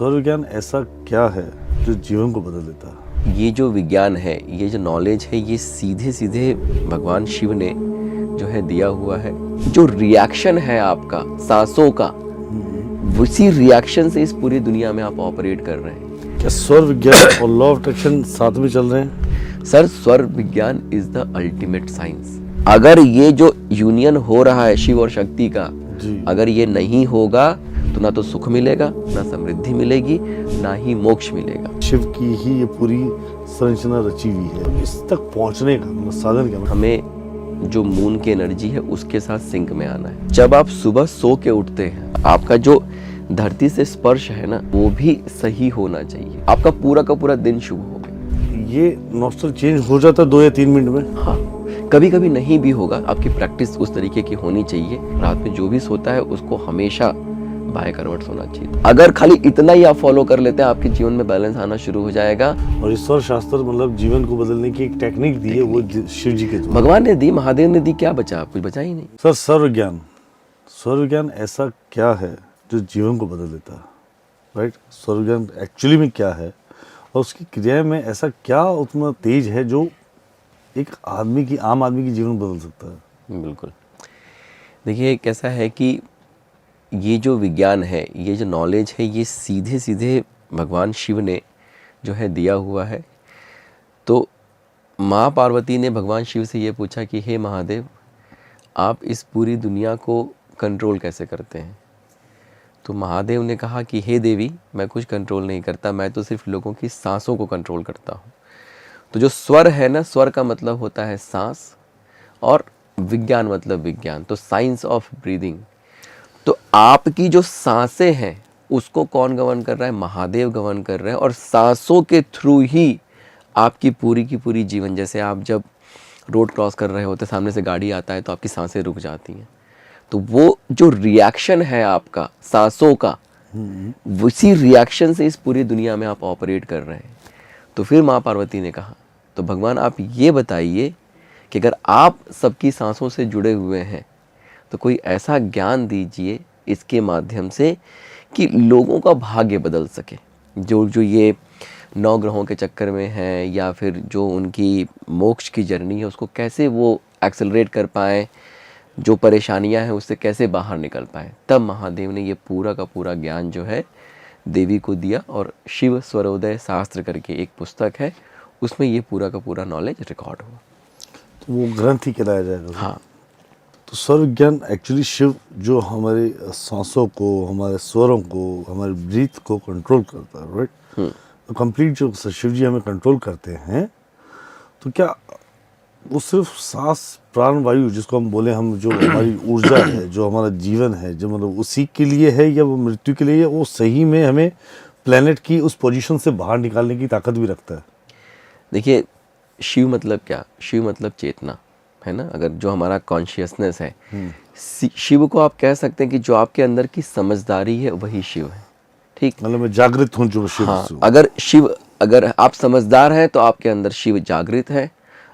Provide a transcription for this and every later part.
स्वर विज्ञान ऐसा क्या है जो जीवन को बदल देता है? ये जो विज्ञान है, ये जो नॉलेज है, ये सीधे सीधे भगवान शिव ने जो है दिया हुआ है। जो रिएक्शन है आपका सांसों का, उसी रिएक्शन से इस पूरी दुनिया में आप ऑपरेट कर रहे हैं। क्या स्वर विज्ञान और लॉ ऑफ अट्रैक्शन साथ में चल रहे हैं? सर, स्वर विज्ञान इज द अल्टीमेट साइंस। अगर ये जो यूनियन हो रहा है शिव और शक्ति का, अगर ये नहीं होगा तो ना तो सुख मिलेगा, ना समृद्धि मिलेगी, ना ही मोक्ष मिलेगा। शिव की ही ये पूरी संरचना रची हुई है। इस तक पहुंचने का मतलब साधन क्या? हमें जो मून की एनर्जी है उसके साथ सिंक में आना है। जब आप सुबह सो के उठते हैं, आपका जो धरती से स्पर्श है ना, वो भी सही होना चाहिए। आपका पूरा का पूरा दिन शुभ होगा। ये नॉस्टल चेंज हो जाता है 2 या 3 मिनट में? हाँ, कभी कभी नहीं भी होगा। आपकी प्रैक्टिस उस तरीके की होनी चाहिए। रात में जो भी सोता है उसको हमेशा बाय करवट सोना चाहिए। अगर खाली इतना ही आप फॉलो कर लेते हैं, आपके जीवन में बैलेंस आना शुरू हो जाएगा। और ईश्वर शास्त्र मतलब जीवन को बदलने की एक टेक्निक दी है, वो शिव जी के भगवान ने दी, महादेव ने दी, क्या बचा? कुछ बचा ही नहीं। सर, स्वर विज्ञान ऐसा क्या है जो जीवन को बदल देता है? राइट, स्वर विज्ञान एक्चुअली में क्या है और उसकी क्रिया में ऐसा क्या उतना तेज है जो एक आम आदमी की जीवन बदल सकता है? बिल्कुल। देखिए, कैसा है कि ये जो विज्ञान है, ये जो नॉलेज है, ये सीधे सीधे भगवान शिव ने जो है दिया हुआ है। तो माँ पार्वती ने भगवान शिव से ये पूछा कि हे महादेव, आप इस पूरी दुनिया को कंट्रोल कैसे करते हैं? तो महादेव ने कहा कि हे देवी, मैं कुछ कंट्रोल नहीं करता, मैं तो सिर्फ लोगों की सांसों को कंट्रोल करता हूँ। तो जो स्वर है ना, स्वर का मतलब होता है सांस, और विज्ञान मतलब विज्ञान, तो साइंस ऑफ ब्रीदिंग। तो आपकी जो सांसें हैं उसको कौन गवर्न कर रहा है? महादेव गवर्न कर रहे हैं। और सांसों के थ्रू ही आपकी पूरी की पूरी जीवन, जैसे आप जब रोड क्रॉस कर रहे होते, सामने से गाड़ी आता है तो आपकी सांसें रुक जाती हैं। तो वो जो रिएक्शन है आपका सांसों का, उसी रिएक्शन से इस पूरी दुनिया में आप ऑपरेट कर रहे हैं। तो फिर माँ पार्वती ने कहा, तो भगवान आप ये बताइए कि अगर आप सबकी सांसों से जुड़े हुए हैं तो कोई ऐसा ज्ञान दीजिए इसके माध्यम से कि लोगों का भाग्य बदल सके। जो ये 9 ग्रहों के चक्कर में हैं, या फिर जो उनकी मोक्ष की जर्नी है, उसको कैसे वो एक्सेलरेट कर पाएँ, जो परेशानियां हैं उससे कैसे बाहर निकल पाएँ। तब महादेव ने ये पूरा का पूरा ज्ञान जो है देवी को दिया। और शिव स्वरोदय शास्त्र करके एक पुस्तक है, उसमें ये पूरा का पूरा नॉलेज रिकॉर्ड हुआ। तो वो ग्रंथ ही कहलाया जाएगा? हाँ। तो स्वर विज्ञान एक्चुअली शिव जो हमारे सांसों को, हमारे स्वरों को, हमारे ब्रीथ को कंट्रोल करता है, राइट? तो कंप्लीट जो शिव जी हमें कंट्रोल करते हैं, तो क्या वो सिर्फ सांस, प्राण वायु जिसको हम बोले, हम जो हमारी ऊर्जा है, जो हमारा जीवन है, जो मतलब उसी के लिए है, या वो मृत्यु के लिए है? वो सही में हमें प्लेनेट की उस पोजीशन से बाहर निकालने की ताकत भी रखता है? देखिए, शिव मतलब क्या? शिव मतलब चेतना है ना। अगर जो हमारा कॉन्शियसनेस है, शिव को आप कह सकते हैं कि जो आपके अंदर की समझदारी है वही शिव है। ठीक, मतलब मैं जागृत हूँ जो शिव। हाँ, अगर आप समझदार हैं तो आपके अंदर शिव जागृत है।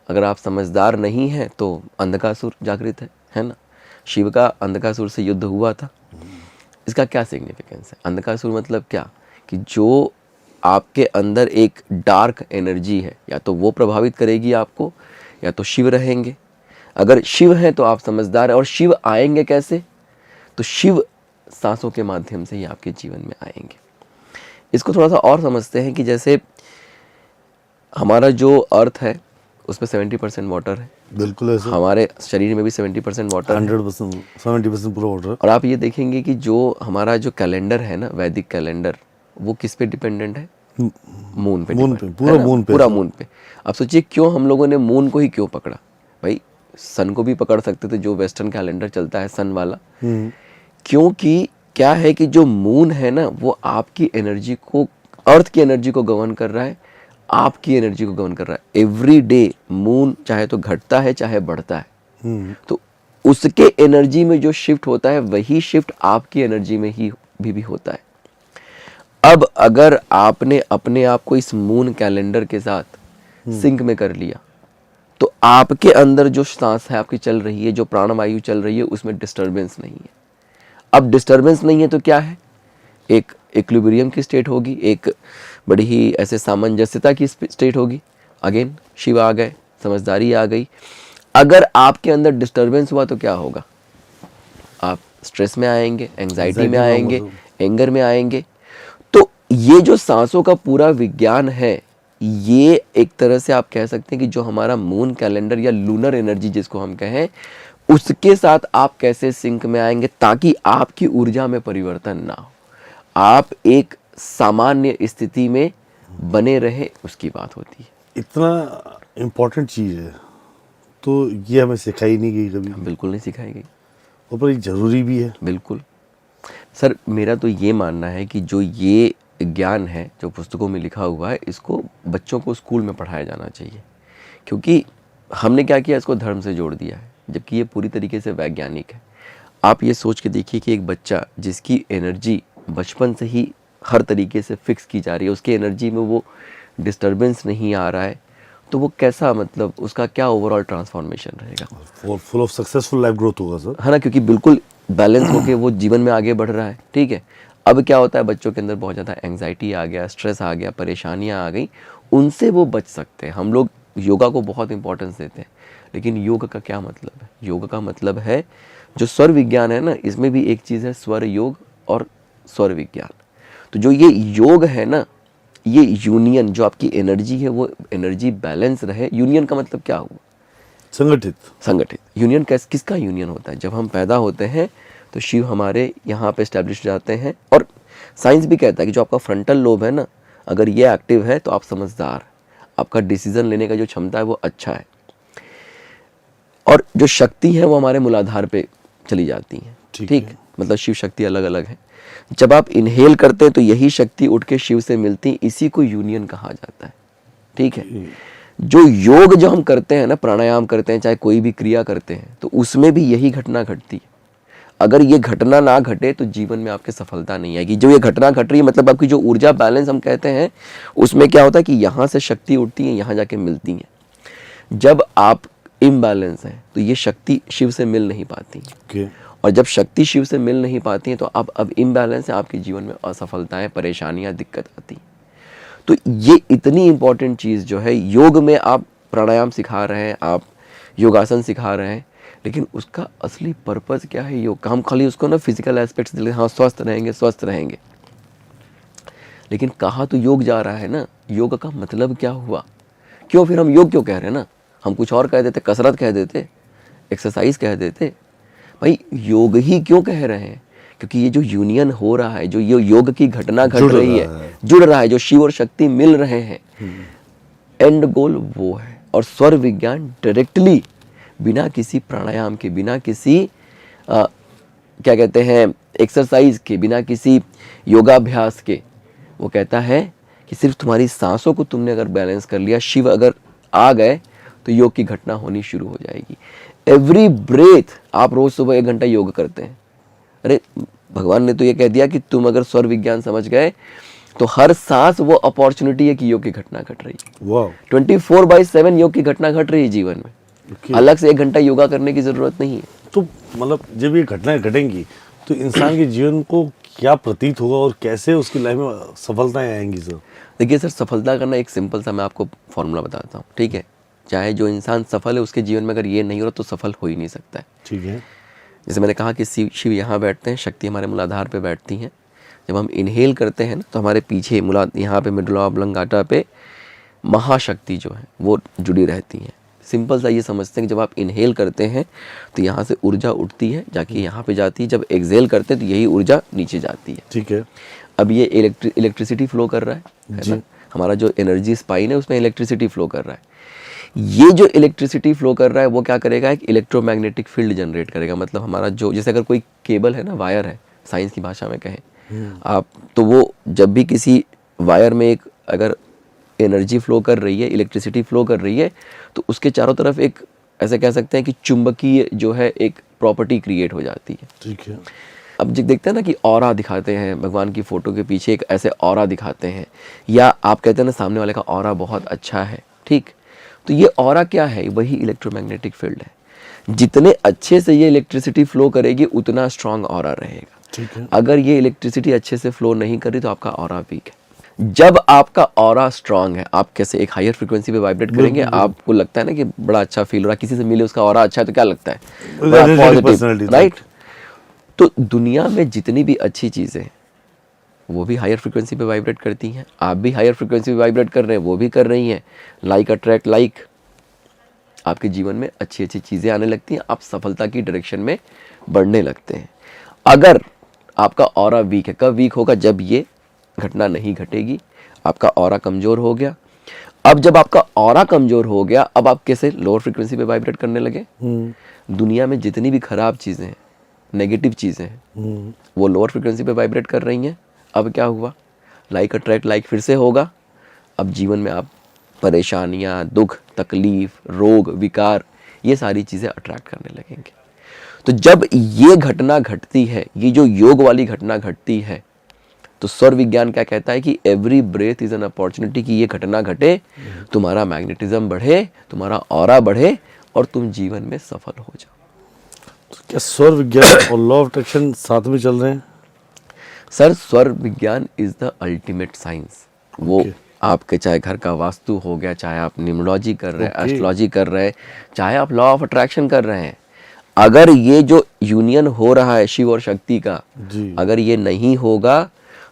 अगर आप समझदार नहीं हैं तो अंधकासुर जागृत है ना। शिव का अंधकासुर से युद्ध हुआ था। इसका क्या सिग्निफिकेंस है? अंधकासुर मतलब क्या, कि जो आपके अंदर एक डार्क एनर्जी है, या तो वो प्रभावित करेगी आपको, या तो शिव रहेंगे। अगर शिव हैं तो आप समझदार हैं। और शिव आएंगे कैसे? तो शिव सांसों के माध्यम से ही आपके जीवन में आएंगे। इसको थोड़ा सा और समझते हैं कि जैसे हमारा जो अर्थ है उसमें 70% वाटर है। बिल्कुल ऐसे। हमारे शरीर में भी 70% वाटर है। 100%, 70% पूरा वाटर। और आप ये देखेंगे कि जो हमारा जो कैलेंडर है ना, वैदिक कैलेंडर, वो किस पे डिपेंडेंट है? मून पे, पूरा मून पे। अब सोचिए, क्यों हम लोगों ने मून को ही क्यों पकड़ा? भाई, सन को भी पकड़ सकते थे, जो वेस्टर्न कैलेंडर चलता है सन वाला। क्योंकि क्या है कि जो मून है ना, वो आपकी एनर्जी को, अर्थ की एनर्जी को गवर्न कर रहा है, आपकी एनर्जी को गवर्न कर रहा है। एवरी डे मून चाहे तो घटता है चाहे बढ़ता है। तो उसके एनर्जी में जो शिफ्ट होता है, वही शिफ्ट आपकी एनर्जी में ही भी होता है। अब अगर आपने अपने आप को इस मून कैलेंडर के साथ सिंक में कर लिया, तो आपके अंदर जो सांस है आपकी चल रही है, जो प्राणवायु चल रही है, उसमें डिस्टरबेंस नहीं है। अब डिस्टरबेंस नहीं है तो क्या है? एक इक्विलिब्रियम की स्टेट होगी, एक बड़ी ही ऐसे सामंजस्यता की स्टेट होगी। अगेन शिव आ गए, समझदारी आ गई। अगर आपके अंदर डिस्टरबेंस हुआ तो क्या होगा? आप स्ट्रेस में आएंगे, एंजाइटी में आएंगे, एंगर में आएंगे। तो ये जो सांसों का पूरा विज्ञान है, ये एक तरह से आप कह सकते हैं कि जो हमारा मून कैलेंडर या लूनर एनर्जी जिसको हम कहें, उसके साथ आप कैसे सिंक में आएंगे ताकि आपकी ऊर्जा में परिवर्तन ना हो, आप एक सामान्य स्थिति में बने रहे, उसकी बात होती है। इतना इम्पोर्टेंट चीज़ है तो ये हमें सिखाई नहीं गई कभी, बिल्कुल नहीं सिखाई गई। और पर ये ज़रूरी भी है। बिल्कुल सर, मेरा तो ये मानना है कि जो ये ज्ञान है जो पुस्तकों में लिखा हुआ है, इसको बच्चों को स्कूल में पढ़ाया जाना चाहिए। क्योंकि हमने क्या किया, इसको धर्म से जोड़ दिया है, जबकि ये पूरी तरीके से वैज्ञानिक है। आप ये सोच के देखिए कि एक बच्चा जिसकी एनर्जी बचपन से ही हर तरीके से फिक्स की जा रही है, उसकी एनर्जी में वो डिस्टरबेंस नहीं आ रहा है, तो वो कैसा, मतलब उसका क्या ओवरऑल ट्रांसफॉर्मेशन रहेगा? Full of successful life growth होगा सर, है ना? क्योंकि बिल्कुल बैलेंस होके वो जीवन में आगे बढ़ रहा है। ठीक है, अब क्या होता है, बच्चों के अंदर बहुत ज़्यादा एंग्जाइटी आ गया, स्ट्रेस आ गया, परेशानियां आ गई, उनसे वो बच सकते हैं। हम लोग योगा को बहुत इंपॉर्टेंस देते हैं, लेकिन योग का क्या मतलब है? योग का मतलब है जो स्वर विज्ञान है ना, इसमें भी एक चीज़ है स्वर योग और स्वर विज्ञान। तो जो ये योग है ना, ये यूनियन, जो आपकी एनर्जी है वो एनर्जी बैलेंस रहे। यूनियन का मतलब क्या हुआ? संगठित। यूनियन किसका यूनियन होता है? जब हम पैदा होते हैं तो शिव हमारे यहाँ पे एस्टेब्लिश जाते हैं। और साइंस भी कहता है कि जो आपका फ्रंटल लोब है ना, अगर ये एक्टिव है तो आप समझदार, आपका डिसीजन लेने का जो क्षमता है वो अच्छा है। और जो शक्ति है वो हमारे मूलाधार पे चली जाती है। ठीक, मतलब शिव शक्ति अलग अलग है। जब आप इनहेल करते हैं तो यही शक्ति उठ के शिव से मिलती है, इसी को यूनियन कहा जाता है। ठीक है, जो योग जो हम करते हैं ना, प्राणायाम करते हैं, चाहे कोई भी क्रिया करते हैं, तो उसमें भी यही घटना घटती है। अगर ये घटना ना घटे तो जीवन में आपके सफलता नहीं आएगी। जो ये घटना घट रही है, मतलब आपकी जो ऊर्जा बैलेंस हम कहते हैं, उसमें क्या होता है कि यहाँ से शक्ति उठती है, यहाँ जाके मिलती है। जब आप इम्बैलेंस है तो ये शक्ति शिव से मिल नहीं पाती। और जब शक्ति शिव से मिल नहीं पाती है तो अब इम्बैलेंस है, आपके जीवन में असफलताएं, परेशानियां, दिक्कत आती। तो ये इतनी इंपॉर्टेंट चीज़ जो है, योग में आप प्राणायाम सिखा रहे हैं, आप योगासन सिखा रहे हैं, लेकिन उसका असली पर्पस क्या है योग का? हम खाली उसको ना फिजिकल एस्पेक्ट्स दिले, हाँ स्वस्थ रहेंगे, लेकिन कहा तो योग जा रहा है ना। योग का मतलब क्या हुआ? क्यों फिर हम योग क्यों कह रहे हैं ना? हम कुछ और कह देते, कसरत कह देते, एक्सरसाइज कह देते। भाई योग ही क्यों कह रहे हैं? क्योंकि ये जो यूनियन हो रहा है, जो ये योग की घटना घट रही है, जुड़ रहा है, जो शिव और शक्ति मिल रहे हैं, एंड गोल वो है। और स्वर विज्ञान डायरेक्टली बिना किसी प्राणायाम के, बिना किसी क्या कहते हैं एक्सरसाइज के, बिना किसी योगाभ्यास के, वो कहता है कि सिर्फ तुम्हारी सांसों को तुमने अगर बैलेंस कर लिया, शिव अगर आ गए, तो योग की घटना होनी शुरू हो जाएगी। एवरी ब्रेथ आप रोज सुबह 1 घंटा योग करते हैं। अरे भगवान ने तो ये कह दिया कि तुम अगर स्वर विज्ञान समझ गए तो हर सांस वो अपॉर्चुनिटी है कि योग की घटना घट रही है। 24/7 योग की घटना घट रही है जीवन में। अलग से 1 घंटा योगा करने की जरूरत नहीं है। तो मतलब जब ये घटनाएं घटेंगी तो इंसान के जीवन को क्या प्रतीत होगा और कैसे उसकी लाइफ में सफलताएं आएंगी सर? देखिए सर, सफलता करना एक सिंपल सा मैं आपको फॉर्मूला बताता हूँ। ठीक है, चाहे जो इंसान सफल है उसके जीवन में अगर ये नहीं हो रहा तो सफल हो ही नहीं सकता है। ठीक है, जैसे मैंने कहा कि शिव यहाँ बैठते हैं, शक्ति हमारे मूलाधार पे बैठती हैं। जब हम इनहेल करते हैं ना, तो हमारे पीछे यहाँ पे मिडल ऑब्लंगाटा पे महाशक्ति जो है वो जुड़ी रहती है। सिंपल सा ये समझते हैं कि जब आप इनहेल करते हैं तो यहाँ से ऊर्जा उठती है, जाके यहाँ पे जाती है। जब एक्सहेल करते हैं तो यही ऊर्जा नीचे जाती है। ठीक है, अब ये इलेक्ट्रिसिटी फ्लो कर रहा है ना, हमारा जो एनर्जी स्पाइन है उसमें इलेक्ट्रिसिटी फ्लो कर रहा है। ये जो इलेक्ट्रिसिटी फ्लो कर रहा है वो क्या करेगा, एक इलेक्ट्रोमैग्नेटिक फील्ड जनरेट करेगा। मतलब हमारा जो, जैसे अगर कोई केबल है ना, वायर है, साइंस की भाषा में कहें आप, तो वो जब भी किसी वायर में एक अगर एनर्जी फ्लो कर रही है, इलेक्ट्रिसिटी फ्लो कर रही है, तो उसके चारों तरफ एक, ऐसे कह सकते हैं कि चुंबकीय जो है एक प्रॉपर्टी क्रिएट हो जाती है। ठीक है, अब जब देखते हैं ना कि ऑरा दिखाते हैं, भगवान की फोटो के पीछे एक ऐसे ऑरा दिखाते हैं, या आप कहते हैं ना सामने वाले का ऑरा बहुत अच्छा है। ठीक, तो ये ऑरा क्या है? वही इलेक्ट्रोमैग्नेटिक फील्ड है। जितने अच्छे से ये इलेक्ट्रिसिटी फ्लो करेगी उतना स्ट्रांग ऑरा रहेगा। ठीक है। अगर ये इलेक्ट्रिसिटी अच्छे से फ्लो नहीं कर रही तो आपका ऑरा वीक है। जब आपका ऑरा स्ट्रांग है, आप कैसे एक हायर फ्रीक्वेंसी पे वाइब्रेट करेंगे, आपको लगता है ना कि बड़ा अच्छा फील हो रहा है, किसी से मिले उसका ऑरा अच्छा है तो क्या लगता है, बड़ा पॉजिटिव, personality, राइट। तो दुनिया में जितनी भी अच्छी चीजें हैं वो भी हायर फ्रीक्वेंसी पे वाइब्रेट करती हैं, आप भी हायर फ्रीक्वेंसी पे वाइब्रेट कर रहे हैं, वो भी कर रही हैं। लाइक अट्रैक्ट लाइक, आपके जीवन में अच्छी अच्छी चीजें आने लगती हैं, आप सफलता की डायरेक्शन में बढ़ने लगते हैं। अगर आपका ऑरा वीक है, कब वीक होगा, जब ये घटना नहीं घटेगी, आपका ऑरा कमजोर हो गया। अब जब आपका ऑरा कमजोर हो गया, अब आप कैसे लोअर फ्रीक्वेंसी पे वाइब्रेट करने लगे। दुनिया में जितनी भी खराब चीजें हैं, नेगेटिव चीजें हैं, वो लोअर फ्रीक्वेंसी पे वाइब्रेट कर रही हैं। अब क्या हुआ, लाइक अट्रैक्ट लाइक फिर से होगा। अब जीवन में आप परेशानियां, दुख, तकलीफ, रोग, विकार, ये सारी चीजें अट्रैक्ट करने लगेंगे। तो जब ये घटना घटती है, ये जो योग वाली घटना घटती है, तो स्वर विज्ञान क्या कहता है कि every breath is an opportunity, कि ये घटना घटे, तुम्हारा मैग्नेटिज्म बढ़े, तुम्हारा ऑरा बढ़े और तुम जीवन में सफल हो जाओ। तो क्या स्वर विज्ञान और लॉ ऑफ अट्रैक्शन साथ में चल रहे हैं? सर, स्वर विज्ञान इज द अल्टीमेट साइंस। वो Okay. आपके चाहे घर का वास्तु हो गया, चाहे आप न्यूमरोलॉजी कर रहे हैं, Okay. एस्ट्रोलॉजी कर रहे हैं, चाहे आप लॉ ऑफ अट्रैक्शन कर रहे हैं, अगर ये जो यूनियन हो रहा है शिव और शक्ति का, जी। अगर ये नहीं होगा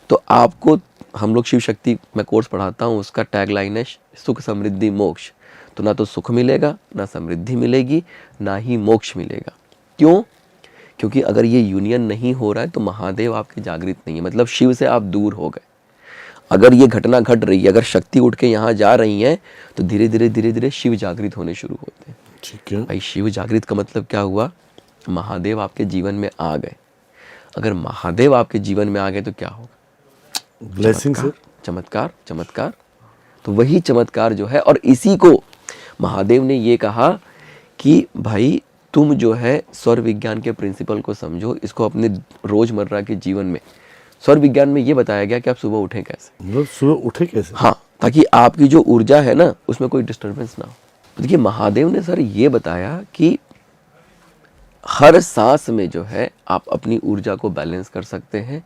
तो आपको, हम लोग शिव शक्ति में कोर्स पढ़ाता हूँ, उसका टैगलाइन है सुख समृद्धि मोक्ष। तो ना तो सुख मिलेगा, ना समृद्धि मिलेगी, ना ही मोक्ष मिलेगा। क्यों? क्योंकि अगर ये यूनियन नहीं हो रहा है तो महादेव आपके जागृत नहीं है, मतलब शिव से आप दूर हो गए। अगर ये घटना घट रही है, अगर शक्ति उठ के यहाँ जा रही है, तो धीरे धीरे शिव जागृत होने शुरू होते हैं। ठीक है। भाई, शिव जागृत का मतलब क्या हुआ, महादेव आपके जीवन में आ गए। अगर महादेव आपके जीवन में आ गए तो क्या होगा, ब्लेसिंग सर। चमत्कार, चमत्कार। तो वही चमत्कार जो है, और इसी को महादेव ने ये कहा कि भाई तुम जो है स्वर विज्ञान के प्रिंसिपल को समझो, इसको अपने रोजमर्रा के जीवन में। स्वर विज्ञान में ये बताया गया कि आप सुबह उठें कैसे, मतलब सुबह उठे कैसे? हाँ, ताकि आपकी जो ऊर्जा है ना उसमें कोई डिस्टर्बेंस ना हो। तो देखिए, महादेव ने सर ये बताया कि हर सांस में जो है आप अपनी ऊर्जा को बैलेंस कर सकते हैं,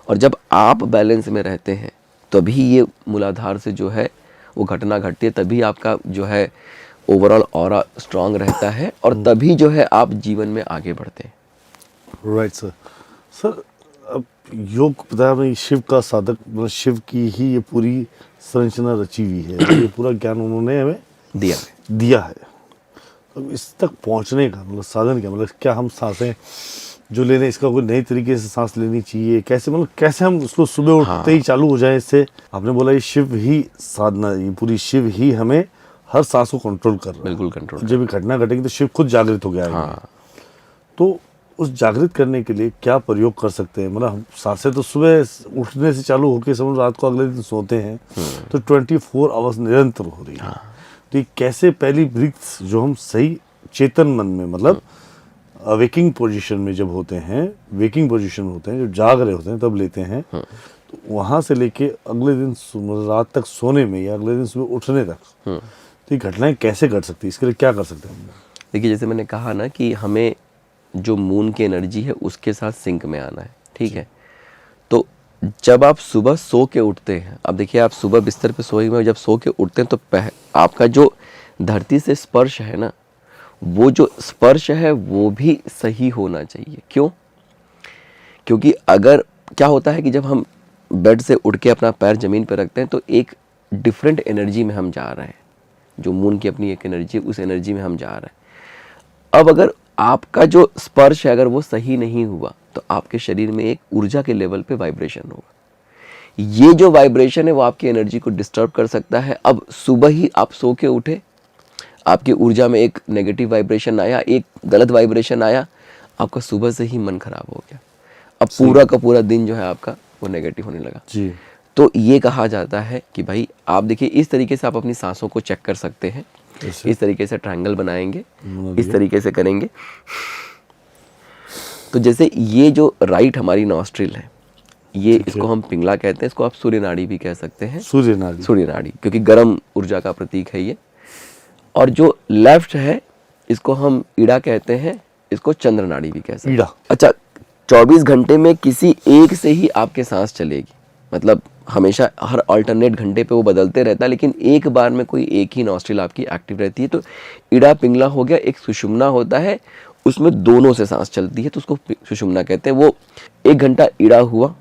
और जब आप बैलेंस में रहते हैं तभी ये मूलाधार से जो है वो घटना घटती है, तभी आपका जो है ओवरऑल ऑरा स्ट्रांग रहता है, और तभी जो है आप जीवन में आगे बढ़ते हैं। Right sir. सर, अब योग बताया मैं, शिव का साधक, मतलब शिव की ही ये पूरी संरचना रची हुई है, ये पूरा ज्ञान उन्होंने हमें दिया है। अब इस तक पहुंचने का मतलब साधन क्या, मतलब क्या हम सांसें जो ले रहे हैं, इसका कोई नई तरीके से सांस लेनी चाहिए, कैसे, मतलब कैसे हम उसको सुबह उठते ही चालू हो जाए इससे? आपने बोला ये शिव ही साधना, ये पूरी शिव ही हमें हर सांस को कंट्रोल कर रहा है। बिल्कुल कंट्रोल। जब घटना घटेगी तो शिव खुद जागृत हो गया है। तो उस जागृत करने के लिए क्या प्रयोग कर सकते हैं? मतलब हम सांसें तो सुबह उठने से चालू होकर समझ रात को अगले दिन सोते हैं, तो 24 आवर्स निरंतर हो रही है। तो ये कैसे पहली ब्रीथ जो हम सही चेतन मन में, मतलब वेकिंग पोजीशन में जब होते हैं, वेकिंग पोजीशन में होते हैं, जब जाग रहे होते हैं तब लेते हैं, तो वहाँ से लेके अगले दिन रात तक सोने में या अगले दिन सुबह उठने तक, तो ये घटनाएं कैसे घट सकती है, इसके लिए क्या कर सकते हैं? देखिए, जैसे मैंने कहा ना कि हमें जो मून की एनर्जी है उसके साथ सिंक में आना है, ठीक है। तो जब आप सुबह सो के उठते हैं, अब देखिए आप सुबह बिस्तर पे सोए हुए, जब सो के उठते हैं तो आपका जो धरती से स्पर्श है ना, वो जो स्पर्श है वो भी सही होना चाहिए। क्यों? क्योंकि अगर क्या होता है कि जब हम बेड से उठ के अपना पैर जमीन पर रखते हैं तो एक डिफरेंट एनर्जी में हम जा रहे हैं, जो मून की अपनी एक एनर्जी, उस एनर्जी में हम जा रहे हैं। अब अगर आपका जो स्पर्श है अगर वो सही नहीं हुआ तो आपके शरीर में एक ऊर्जा के लेवल पे वाइब्रेशन होगा। ये जो वाइब्रेशन है वो आपकी एनर्जी को डिस्टर्ब कर सकता है। अब सुबह ही आप सो के उठे, आपकी ऊर्जा में एक नेगेटिव वाइब्रेशन आया, एक गलत वाइब्रेशन आया, आपका सुबह से ही मन खराब हो गया। अब पूरा का पूरा दिन जो है आपका वो नेगेटिव होने लगा जी। तो ये कहा जाता है कि भाई आप देखिए, इस तरीके से आप अपनी सांसों को चेक कर सकते हैं। इस तरीके से ट्रायंगल बनाएंगे, इस तरीके से करेंगे। तो जैसे ये जो राइट हमारी नॉस्ट्रिल है, ये इसको हम पिंगला कहते हैं, इसको आप सूर्य नाड़ी भी कह सकते हैं। सूर्य नाड़ी क्योंकि गर्म ऊर्जा का प्रतीक है ये। और जो लेफ्ट है इसको हम ईड़ा कहते हैं, इसको चंद्र नाड़ी भी कह सकते हैं। अच्छा, 24 घंटे में किसी एक से ही आपके सांस चलेगी, मतलब हमेशा हर अल्टरनेट घंटे पे वो बदलते रहता है, लेकिन एक बार में कोई एक ही नॉस्ट्रिल आपकी एक्टिव रहती है। तो इड़ा पिंगला हो गया, एक सुषुम्ना होता है, उसमें दोनों से सांस चलती है, तो उसको सुषुम्ना कहते हैं। वो 1 घंटा इड़ा हुआ,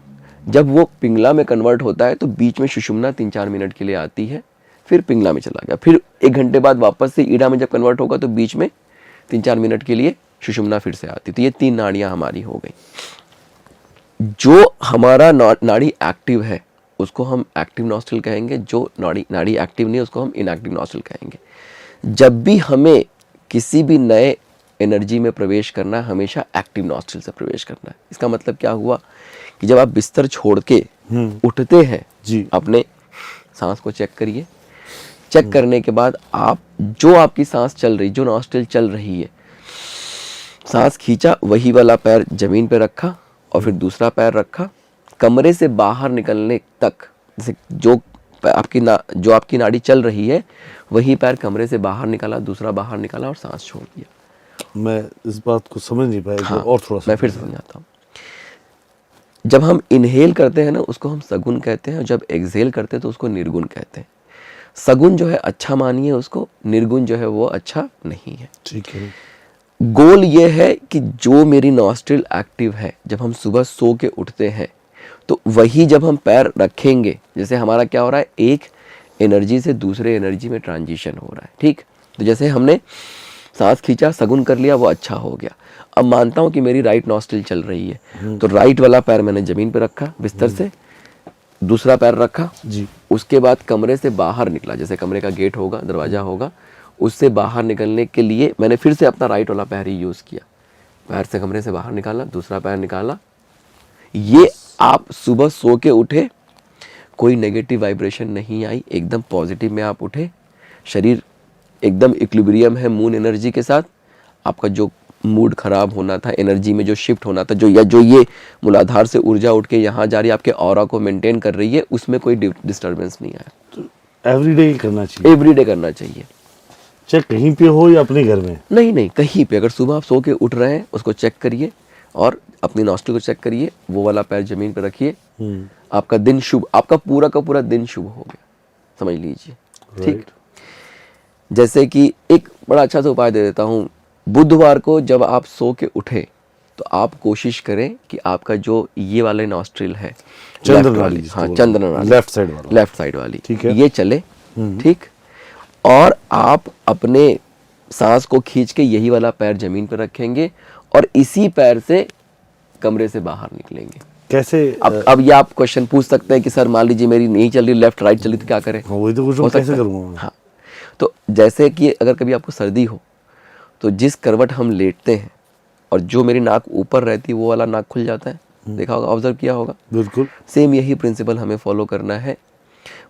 जब वो पिंगला में कन्वर्ट होता है तो बीच में सुषुम्ना 3-4 मिनट के लिए आती है, फिर पिंगला में चला गया, फिर 1 घंटे बाद वापस से इड़ा में जब कन्वर्ट होगा तो बीच में 3-4 मिनट के लिए सुषुम्ना फिर से आती। तो ये 3 नाड़ियाँ हमारी हो गई। जो हमारा नाड़ी एक्टिव है उसको हम एक्टिव नॉस्ट्रिल कहेंगे, जो नाड़ी एक्टिव नहीं है उसको हम इनएक्टिव नॉस्ट्रिल कहेंगे। जब भी हमें किसी भी नए एनर्जी में प्रवेश करना है, हमेशा एक्टिव नॉस्ट्रिल से प्रवेश करना है। इसका मतलब क्या हुआ कि जब आप बिस्तर छोड़ के उठते हैं जी, अपने सांस को चेक करिए। चेक करने के बाद आप जो आपकी सांस चल रही, जो नॉस्ट्रिल चल रही है, सांस खींचा, वही वाला पैर जमीन पे रखा और फिर दूसरा पैर रखा, कमरे से बाहर निकलने तक, जैसे जो आपकी नाड़ी चल रही है वही पैर कमरे से बाहर निकाला, दूसरा बाहर निकाला और सांस छोड़ दिया। मैं इस बात को समझ नहीं पाया। हाँ, और थोड़ा सा मैं फिर समझाता हूँ। जब हम इनहेल करते हैं ना उसको हम सगुन कहते हैं, और जब एक्सहेल करते हैं तो उसको निर्गुण कहते हैं। सगुन जो है अच्छा मानिए उसको, निर्गुण जो है वो अच्छा नहीं है। ठीक है। गोल ये है कि जो मेरी नॉस्ट्रिल एक्टिव है, जब हम सुबह सो के उठते हैं तो वही जब हम पैर रखेंगे, जैसे हमारा क्या हो रहा है, एक एनर्जी से दूसरे एनर्जी में ट्रांजिशन हो रहा है, ठीक। तो जैसे हमने सांस खींचा, सगुन कर लिया, वो अच्छा हो गया। अब मानता हूँ कि मेरी राइट नॉस्ट्रिल चल रही है, तो राइट वाला पैर मैंने जमीन पे रखा बिस्तर से, दूसरा पैर रखा जी, उसके बाद कमरे से बाहर निकला, जैसे कमरे का गेट होगा, दरवाजा होगा, उससे बाहर निकलने के लिए मैंने फिर से अपना राइट वाला पैर ही यूज़ किया। पैर से कमरे से बाहर निकाला, दूसरा पैर निकाला। ये आप सुबह सो के उठे, कोई नेगेटिव वाइब्रेशन नहीं आई, एकदम पॉजिटिव में आप उठे, शरीर एकदम इक्विलिब्रियम है मून एनर्जी के साथ। आपका जो मूड खराब होना था, एनर्जी में जो शिफ्ट होना था, जो ये मूलाधार से ऊर्जा उठ के यहाँ जा रही है, आपके ऑरा को मेंटेन कर रही है, उसमें कोई डिस्टर्बेंस नहीं आया। तो एवरीडे करना चाहिए। एवरीडे करना चाहिए, चाहे कहीं पे हो या अपने घर में। नहीं कहीं पे। अगर सुबह आप सो के उठ रहे हैं उसको चेक करिए और अपनी नॉस्ट्रिल को चेक करिए, वो वाला पैर जमीन पे रखिए, आपका दिन शुभ, आपका पूरा का पूरा दिन शुभ हो गया, समझ लीजिए, ठीक। जैसे कि एक बड़ा अच्छा सा उपाय दे देता हूँ। बुधवार को जब आप सो के उठे तो आप कोशिश करें कि आपका जो ये वाले नॉस्ट्रिल है, चंद्र नाड़ी, हाँ चंद्र नाड़ी, लेफ्ट साइड वाली, ठीक है, ये चले, ठीक। और आप अपने सांस को खींच के यही वाला पैर जमीन पर रखेंगे और इसी पैर से कमरे से बाहर निकलेंगे। कैसे? अब ये आप क्वेश्चन पूछ सकते हैं कि सर मान लीजिए मेरी नहीं चल रही, लेफ्ट राइट चली तो क्या करें? वही तो कुछ कैसे करूँगा? हाँ, तो जैसे कि अगर कभी आपको सर्दी हो तो जिस करवट हम लेटते हैं और जो मेरी नाक ऊपर रहती है वो वाला नाक खुल जाता है, देखा होगा, ऑब्जर्व किया होगा। बिल्कुल सेम यही प्रिंसिपल हमें फॉलो करना है।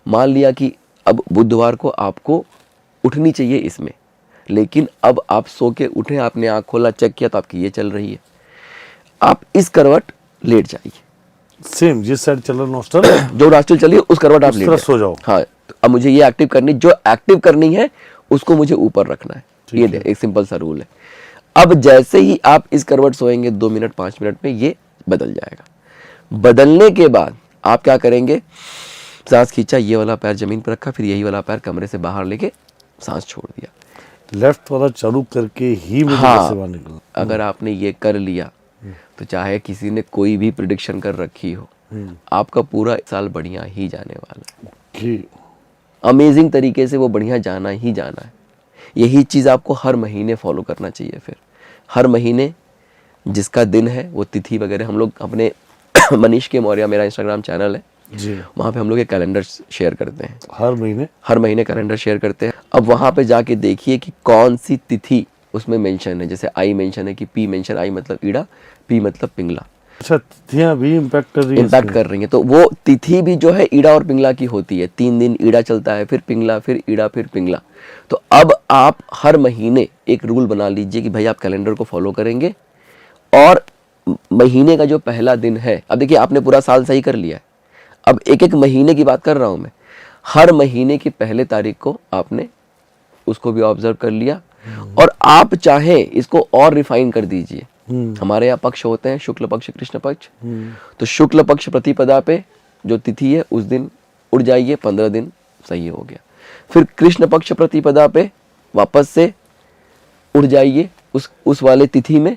मान लिया कि अब बुधवार को आपको उठनी चाहिए इसमें, लेकिन अब आप सो के उठे, आपने आँख खोला, चेक किया तो आपकी ये चल रही है, आप इस करवट लेट जाइए। सेम जिस साइड चल रहा नॉस्ट्रिल, जो नॉस्ट्रिल चलिए उस करवट आप लेट सो जाओ। हाँ, तो अब मुझे ये एक्टिव करनी, जो एक्टिव करनी है उसको मुझे ऊपर रखना है, ये एक सिंपल सा रूल है। अब जैसे ही आप इस करवट सोएंगे 2 मिनट 5 मिनट में ये बदल जाएगा। बदलने के बाद आप क्या करेंगे, सांस खींचा, ये वाला पैर जमीन पर रखा, फिर यही वाला पैर कमरे से बाहर लेके सांस छोड़ दिया। लेफ्ट वाला चालू करके ही मुझे हाँ, से बाहर निकलना। अगर आपने ये कर लिया तो चाहे किसी ने कोई भी प्रिडिक्शन कर रखी हो, आपका पूरा साल बढ़िया ही जाने वाला है। अमेजिंग तरीके से वो बढ़िया जाना ही जाना है। यही चीज़ आपको हर महीने फॉलो करना चाहिए। फिर हर महीने जिसका दिन है वो तिथि वगैरह, हम लोग अपने मनीष के मौर्य, मेरा इंस्टाग्राम चैनल है जी, वहाँ पे हम लोग एक कैलेंडर शेयर करते हैं, हर महीने कैलेंडर शेयर करते हैं। अब वहाँ पे जाके देखिए कि कौन सी तिथि उसमें मेंशन है। जैसे आई मेंशन है कि पी मेंशन, आई मतलब ईड़ा, पी मतलब पिंगला। अच्छा, तिथियां भी इम्पैक्ट कर रही हैं। तो वो तिथि भी जो है ईड़ा और पिंगला की होती है। 3 दिन ईड़ा चलता है, फिर पिंगला, फिर ईड़ा, फिर पिंगला। तो अब आप हर महीने एक रूल बना लीजिए कि भाई आप कैलेंडर को फॉलो करेंगे और महीने का जो पहला दिन है, अब देखिए आपने पूरा साल सही कर लिया है, अब एक एक महीने की बात कर रहा हूं मैं। हर महीने की पहले तारीख को आपने उसको भी ऑब्जर्व कर लिया और आप चाहें इसको और रिफाइन कर दीजिए। हमारे यहाँ पक्ष होते हैं, शुक्ल पक्ष, कृष्ण पक्ष। तो शुक्ल पक्ष प्रतिपदा पे जो तिथि है उस दिन उड़ जाइए, 15 दिन सही हो गया। फिर कृष्ण पक्ष प्रतिपदा पे वापस से उड़ जाइए, उस वाले तिथि में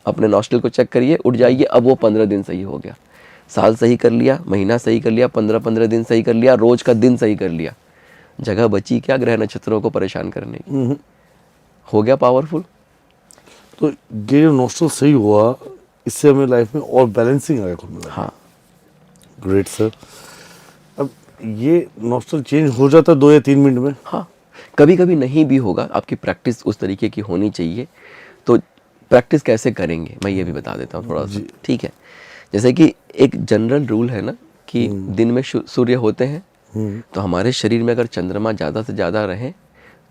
अपने नॉस्ट्रल को चेक करिए, उड़ जाइए, अब वो 15 दिन सही हो गया। साल सही कर लिया, महीना सही कर लिया, 15-15 दिन सही कर लिया, रोज का दिन सही कर लिया, जगह बची क्या ग्रह नक्षत्रों को परेशान करने की? हो गया पावरफुल। तो ये जो नॉस्ट्रल सही हुआ, इससे हमें लाइफ में और बैलेंसिंग आएगा कुल मिला। हाँ, ग्रेट सर। अब ये नॉस्ट्रल चेंज हो जाता है 2 या 3 मिनट में? हाँ, कभी कभी नहीं भी होगा, आपकी प्रैक्टिस उस तरीके की होनी चाहिए। तो प्रैक्टिस कैसे करेंगे मैं ये भी बता देता हूँ थोड़ा सा, ठीक है। जैसे कि एक जनरल रूल है ना कि दिन में सूर्य होते हैं, तो हमारे शरीर में अगर चंद्रमा ज़्यादा से ज़्यादा रहे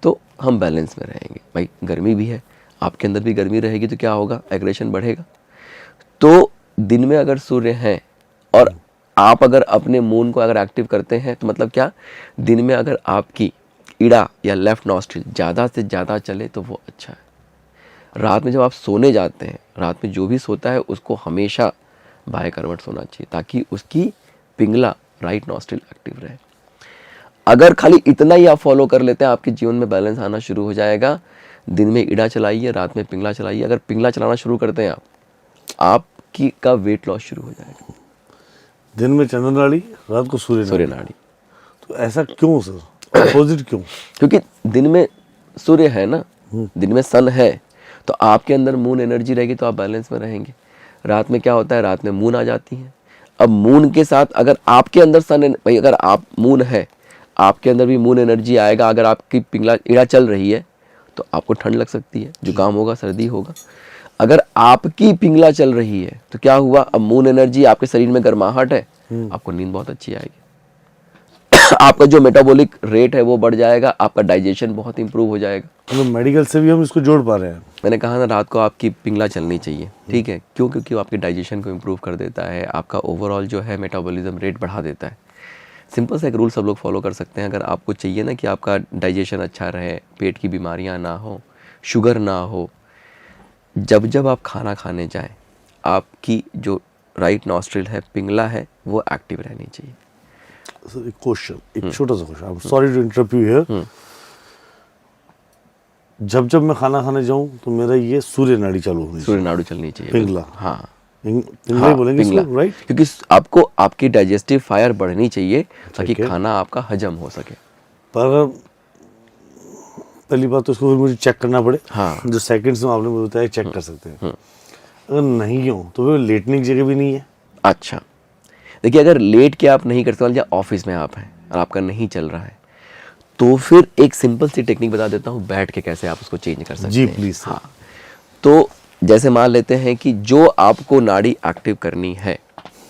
तो हम बैलेंस में रहेंगे। भाई गर्मी भी है, आपके अंदर भी गर्मी रहेगी, तो क्या होगा? एग्रेशन बढ़ेगा। तो दिन में अगर सूर्य हैं और आप अगर अपने मून को अगर एक्टिव करते हैं, तो मतलब क्या, दिन में अगर आपकी ईड़ा या लेफ्ट नॉस्ट्रिल ज़्यादा से ज़्यादा चले तो वो अच्छा है। रात में जब आप सोने जाते हैं, रात में जो भी सोता है उसको हमेशा बाएं करवट सोना चाहिए, ताकि उसकी पिंगला राइट नॉस्ट्रिल एक्टिव रहे। अगर खाली इतना ही आप फॉलो कर लेते हैं, आपके जीवन में बैलेंस आना शुरू हो जाएगा। दिन में ईड़ा चलाइए, रात में पिंगला चलाइए। अगर पिंगला चलाना शुरू करते हैं आपकी का वेट लॉस शुरू हो जाएगा। दिन में चंद्र नाड़ी, रात को सूर्य नाड़ी। तो ऐसा क्यों सर? अपोजिट क्यों? क्योंकि दिन में सूर्य है ना, दिन में सन है, तो आपके अंदर मून एनर्जी रहेगी, तो आप बैलेंस में रहेंगे। रात में क्या होता है? रात में मून आ जाती है। अब मून के साथ अगर आपके अंदर सन, भाई अगर आप मून है, आपके अंदर भी मून एनर्जी आएगा। अगर आपकी पिंगला ईड़ा चल रही है तो आपको ठंड लग सकती है, जुकाम होगा, सर्दी होगा। अगर आपकी पिंगला चल रही है तो क्या हुआ? अब मून एनर्जी, आपके शरीर में गर्माहट है, आपको नींद बहुत अच्छी आएगी। आपका जो मेटाबॉलिक रेट है वो बढ़ जाएगा, आपका डाइजेशन बहुत इंप्रूव हो जाएगा। तो मेडिकल से भी हम इसको जोड़ पा रहे हैं। मैंने कहा ना, रात को आपकी पिंगला चलनी चाहिए, ठीक है। क्यों? क्योंकि वो आपके डाइजेशन को इंप्रूव कर देता है, आपका ओवरऑल जो है मेटाबॉलिज्म रेट बढ़ा देता है। सिंपल सा एक रूल सब लोग फॉलो कर सकते हैं। अगर आपको चाहिए ना कि आपका डाइजेशन अच्छा रहे, पेट की बीमारियां ना हो, शुगर ना हो, जब जब आप खाना खाने जाएं, आपकी जो राइट नॉस्ट्रिल है, पिंगला है, वो एक्टिव रहनी चाहिए। सर एक क्वेश्चन, एक छोटा सा question, I am sorry to interrupt you here. जब जब मैं खाना खाने जाऊं तो मेरा ये सूर्य नाड़ी चालू होनी चाहिए, सूर्य नाड़ी चलनी चाहिए, पिंगला। हाँ, पिंगला ही बोलेंगे इसको, राइट? क्योंकि आपको आपकी डाइजेस्टिव फायर बढ़नी चाहिए ताकि खाना आपका हजम हो सके। पर पहली बात तो इसको फिर मुझे चेक करना पड़े। हाँ, जो सेकंड्स में आपने मुझे बताया चेक कर सकते हैं। अगर नहीं हो तो फिर लेटने की जगह भी नहीं है। अच्छा, देखिए अगर लेट के आप नहीं करते, या ऑफिस में आप हैं और आपका नहीं चल रहा है, तो फिर एक सिंपल सी टेक्निक बता देता हूँ, बैठ के कैसे आप उसको चेंज कर सकते हैं। जी प्लीज। हाँ, तो जैसे मान लेते हैं कि जो आपको नाड़ी एक्टिव करनी है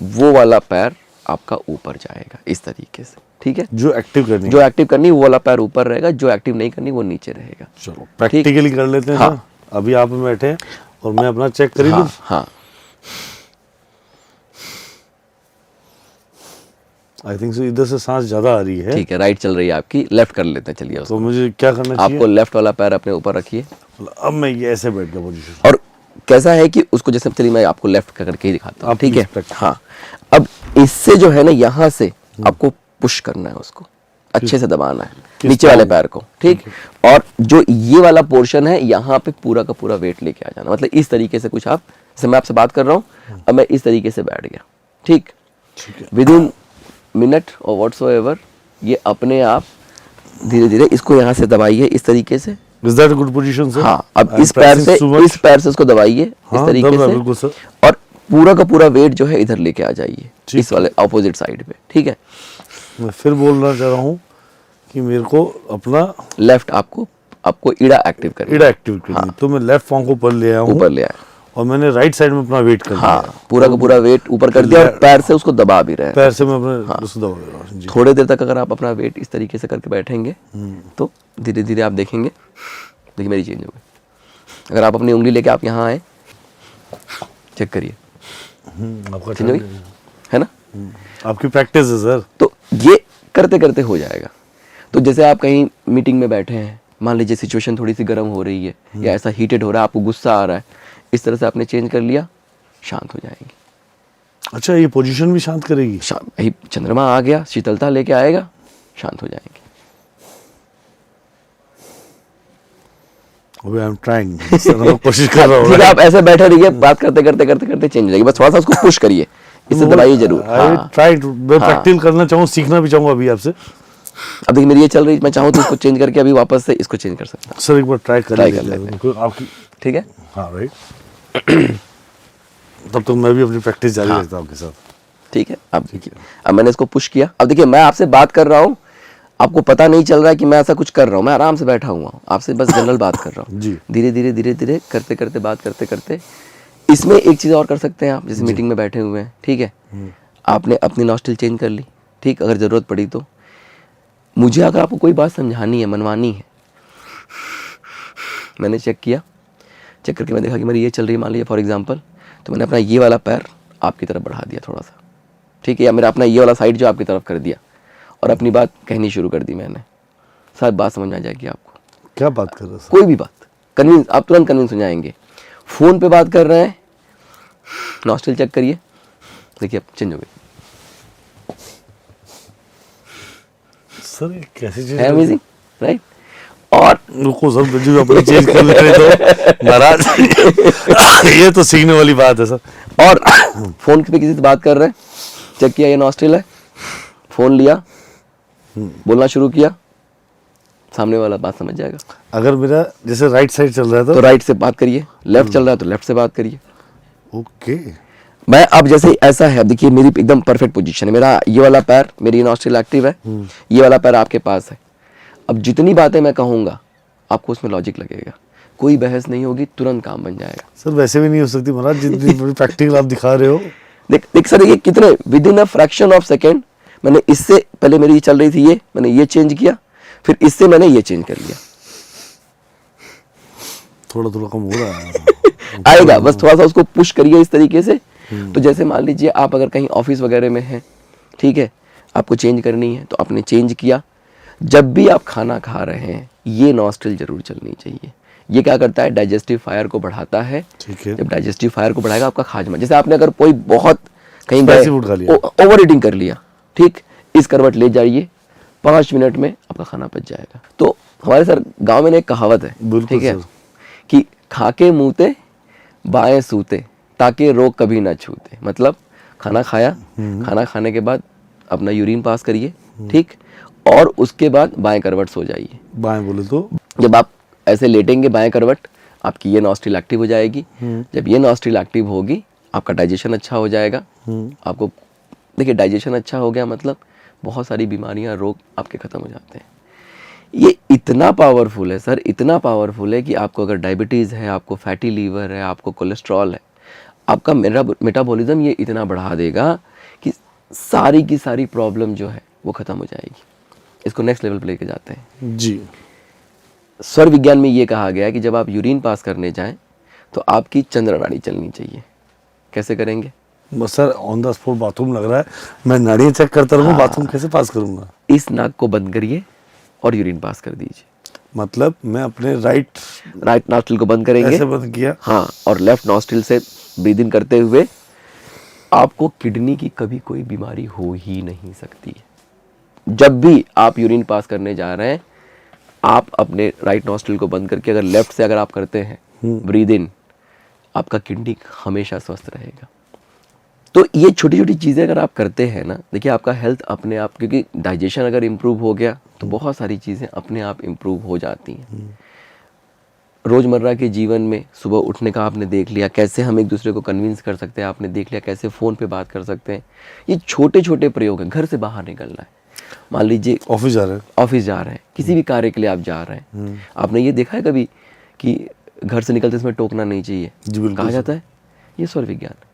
वो वाला पैर आपका ऊपर जाएगा इस तरीके से, ठीक है। जो एक्टिव करनी वो वाला पैर ऊपर रहेगा, जो एक्टिव नहीं करनी वो नीचे रहेगा। चलो प्रैक्टिकली कर लेते हैं। हाँ, अभी आप बैठे हैं और मैं अपना चेक कर लूं। हाँ, आई थिंक सो इधर से सांस ज्यादा आ रही है। ठीक है, राइट चल रही है आपकी, लेफ्ट कर लेते हैं, चलिए। तो मुझे क्या करना चाहिए? आपको लेफ्ट वाला पैर अपने ऊपर रखिए। अब मैं ये ऐसे बैठ गया पोजीशन। और कैसा है कि उसको, जैसे चलिए मैं आपको लेफ्ट करके ही दिखाता हूँ, ठीक है। हाँ, अब इससे जो है ना, यहाँ से आपको पुश करना है, उसको अच्छे से दबाना है नीचे वाले पैर को, ठीक। और जो ये वाला पोर्शन है, यहाँ पे पूरा का पूरा वेट लेके आ जाना। मतलब इस तरीके से कुछ आप, जैसे मैं आपसे बात कर रहा हूँ, अब मैं इस तरीके से बैठ गया, ठीक। विद इन मिनट और व्हाट्सोएवर ये अपने आप धीरे धीरे इसको यहाँ से दबाइए इस तरीके से। Is that a good position, sir? हाँ, अब इस पैर से इसको दबाइए इस तरीके से, और पूरा का पूरा वेट जो है इधर लेके आ जाइए, इस वाले ऑपोजिट साइड पे, ठीक है। मैं फिर बोलना चाह रहा हूँ कि मेरे को अपना लेफ्ट आपको ईड़ा एक्टिव करनी, ईड़ा एक्टिव करनी। तो मैं लेफ्ट पांव को ऊपर ले आया हूँ, और मैंने राइट साइड में अपना वेट कर दिया। हाँ, पूरा का पूरा वेट ऊपर कर दिया, और पैर से उसको दबा भी रहे हैं। पैर से मैं अपने उसको दबा रहा हूँ। थोड़े देर तक अगर आप अपना वेट इस तरीके से करके बैठेंगे तो धीरे धीरे आप देखेंगे, देखिए मेरी चेंज हो गई। अगर आप अपनी उंगली लेके आप यहाँ आए, चेक करिए, आपका चेंज हो गई है ना। आपकी प्रैक्टिस है सर। तो ये करते करते हो जाएगा। तो जैसे आप कहीं मीटिंग में बैठे हैं, मान लीजिए सिचुएशन थोड़ी सी गर्म हो रही है, या ऐसा हीटेड हो रहा है, आपको गुस्सा आ रहा है, इस तरह से आपने चेंज कर लिया, शांत हो जाएंगे। अच्छा, ये पोजीशन भी शांत करेगी? यही चंद्रमा आ गया, शीतलता लेके आएगा, शांत हो जाएंगे। अभी आई एम ट्राइंग, कोशिश कर रहा हूँ। ठीक है, आप ऐसे बैठे रहिए, बात करते करते करते करते चेंज हो जाएगी। बस थोड़ा सा उसको पुश करिए, इससे दबाइए जरूर। आई ट्राई टू, मैं प्रैक्टिस करना चाहूँ, सीखना भी चाहूँगा अभी आपसे। अब देखिए मेरी ये चल रही, मैं चाहूँ तो इसको चेंज करके अभी वापस से इसको चेंज कर सकता हूँ। सर एक बार ट्राई कर लेते लेते हैं आपकी। ठीक है, हाँ राइट। तब तक मैं भी अपनी प्रैक्टिस जारी रखता हूँ आपके साथ। ठीक है। अब मैंने इसको पुश किया। अब देखिए मैं आपसे बात कर रहा हूँ, आपको पता नहीं चल रहा है कि मैं ऐसा कुछ कर रहा हूँ, मैं आराम से बैठा हुआ हूँ, आपसे बस जनरल बात कर रहा हूँ। जी। धीरे धीरे धीरे धीरे करते करते बात करते करते, इसमें एक चीज़ और कर सकते हैं आप, जैसे मीटिंग में बैठे हुए हैं, ठीक है, आपने अपनी नॉस्ट्रिल चेंज कर ली, ठीक, अगर ज़रूरत पड़ी तो मुझे अगर आपको कोई बात समझानी है, मनवानी है, मैंने चेक किया, चेक करके मैं देखा कि मेरी ये चल रही है, मान लीजिए फॉर एग्जांपल, तो मैंने अपना ये वाला पैर आपकी तरफ बढ़ा दिया थोड़ा सा, ठीक है, या मेरा अपना ये वाला साइड जो आपकी तरफ कर दिया और अपनी बात कहनी शुरू कर दी मैंने। शायद बात समझ में आ जाएगी आपको। क्या बात कर रहे हैं सर? कोई भी बात कन्विंस, आप तुरंत कन्विंस हो जाएंगे। फ़ोन पे बात कर रहे हैं, नॉस्ट्रिल चेक करिए, देखिए अब चेंज हो गई। सर ये कैसी चीज है अमेजिंग, राइट? और रुको सर, मुझे अपनी चेंज कर ले रहे तो महाराज। ये तो सीखने वाली बात है सर। और फोन पे किसी से बात कर रहे हैं, चेक किया ये नॉस्ट्रिल है, फोन लिया, बोलना शुरू किया, सामने वाला बात समझ जाएगा। अगर मेरा जैसे राइट साइड चल रहा है तो राइट से बात करिए, लेफ्ट चल रहा है तो लेफ्ट से बात करिए। ओके। मैं अब जैसे ऐसा है, देखिए मेरी एकदम परफेक्ट पोजीशन है, मेरा ये वाला पैर, मेरी नॉस्ट्रिल एक्टिव है, ये वाला पैर आपके पास है। अब जितनी बातें मैं कहूँगा आपको उसमें लॉजिक लगेगा, कोई बहस नहीं होगी, तुरंत काम बन जाएगा। सर वैसे भी नहीं हो सकती महाराज, जितनी बड़ी प्रैक्टिकल आप दिखा रहे हो। देख सर, ये कितने with in a fraction of second, मैंने इससे पहले मेरी चल रही थी ये, मैंने ये चेंज किया, फिर इससे मैंने ये चेंज कर लिया। थोड़ा थोड़ा कम हो रहा है। आएगा, बस थोड़ा सा उसको पुश करिए इस तरीके से। तो जैसे मान लीजिए आप अगर कहीं ऑफिस वगैरह में हैं, ठीक है, आपको चेंज करनी है, तो आपने चेंज किया। जब भी आप खाना खा रहे हैं, ये नॉस्ट्रिल जरूर चलनी चाहिए। ये क्या करता है, डाइजेस्टिव फायर को बढ़ाता है। ठीक है। जब डाइजेस्टिव फायर को बढ़ाएगा, आपका खाजमा, जैसे आपने अगर कोई बहुत कहीं Spicy food खा लिया, ओवर ईटिंग कर लिया, ठीक, इस करवट ले जाइए, 5 मिनट में आपका खाना पच जाएगा। तो हमारे सर गांव में एक कहावत है, बिल्कुल ठीक है, सर। कि खाके मुँहते बाएं सूते, ताकि रोग कभी ना छूते। मतलब खाना खाया, खाना खाने के बाद अपना यूरिन पास करिए, ठीक, और उसके बाद बाएं करवट सो जाइए। बाएं बोले तो जब आप ऐसे लेटेंगे बाएं करवट, आपकी ये नॉस्ट्रिल एक्टिव हो जाएगी। जब ये नॉस्ट्रिल एक्टिव होगी, आपका डाइजेशन अच्छा हो जाएगा। आपको देखिए, डाइजेशन अच्छा हो गया मतलब बहुत सारी बीमारियां, रोग आपके खत्म हो जाते हैं। ये इतना पावरफुल है सर, इतना पावरफुल है कि आपको अगर डायबिटीज़ है, आपको फैटी लीवर है, आपको कोलेस्ट्रॉल है, आपका मेटाबॉलिज्म ये इतना बढ़ा देगा कि सारी की सारी प्रॉब्लम जो है वो खत्म हो जाएगी। इसको नेक्स्ट लेवल पे लेके जाते हैं जी। स्वर विज्ञान में ये कहा गया है कि जब आप यूरिन पास करने जाएं तो आपकी चंद्र नाड़ी चलनी चाहिए। कैसे करेंगे? बस sir on the spot bathroom लग रहा है, मैं नाड़ियाँ चेक करता रहूँ, बाथरूम कैसे पास करूँगा? इस नाक को बंद करिए और यूरिन पास कर दीजिए। मतलब मैं अपने राइट नॉस्ट्रिल को बंद करेंगे, ऐसे बंद किया, हाँ, और लेफ्ट नॉस्ट्रिल से ब्रीद इन करते हुए, आपको किडनी की कभी कोई बीमारी हो ही नहीं सकती है। जब भी आप यूरिन पास करने जा रहे हैं, आप अपने राइट नॉस्ट्रिल को बंद करके अगर लेफ्ट से अगर आप करते हैं ब्रीद इन, आपका किडनी हमेशा स्वस्थ रहेगा। तो ये छोटी छोटी चीज़ें अगर आप करते हैं ना, देखिए आपका हेल्थ अपने आप, क्योंकि डाइजेशन अगर इम्प्रूव हो गया तो बहुत सारी चीज़ें अपने आप इम्प्रूव हो जाती हैं। रोज़मर्रा के जीवन में सुबह उठने का आपने देख लिया, कैसे हम एक दूसरे को कन्विंस कर सकते हैं, आपने देख लिया कैसे फ़ोन पे बात कर सकते हैं। ये छोटे छोटे प्रयोग हैं। घर से बाहर निकलना है, मान लीजिए ऑफिस जा रहे हैं, किसी भी कार्य के लिए आप जा रहे हैं, आपने ये देखा है कभी कि घर से निकलते समय टोकना नहीं चाहिए? जी बिल्कुल कहा जाता है, ये स्वर विज्ञान है।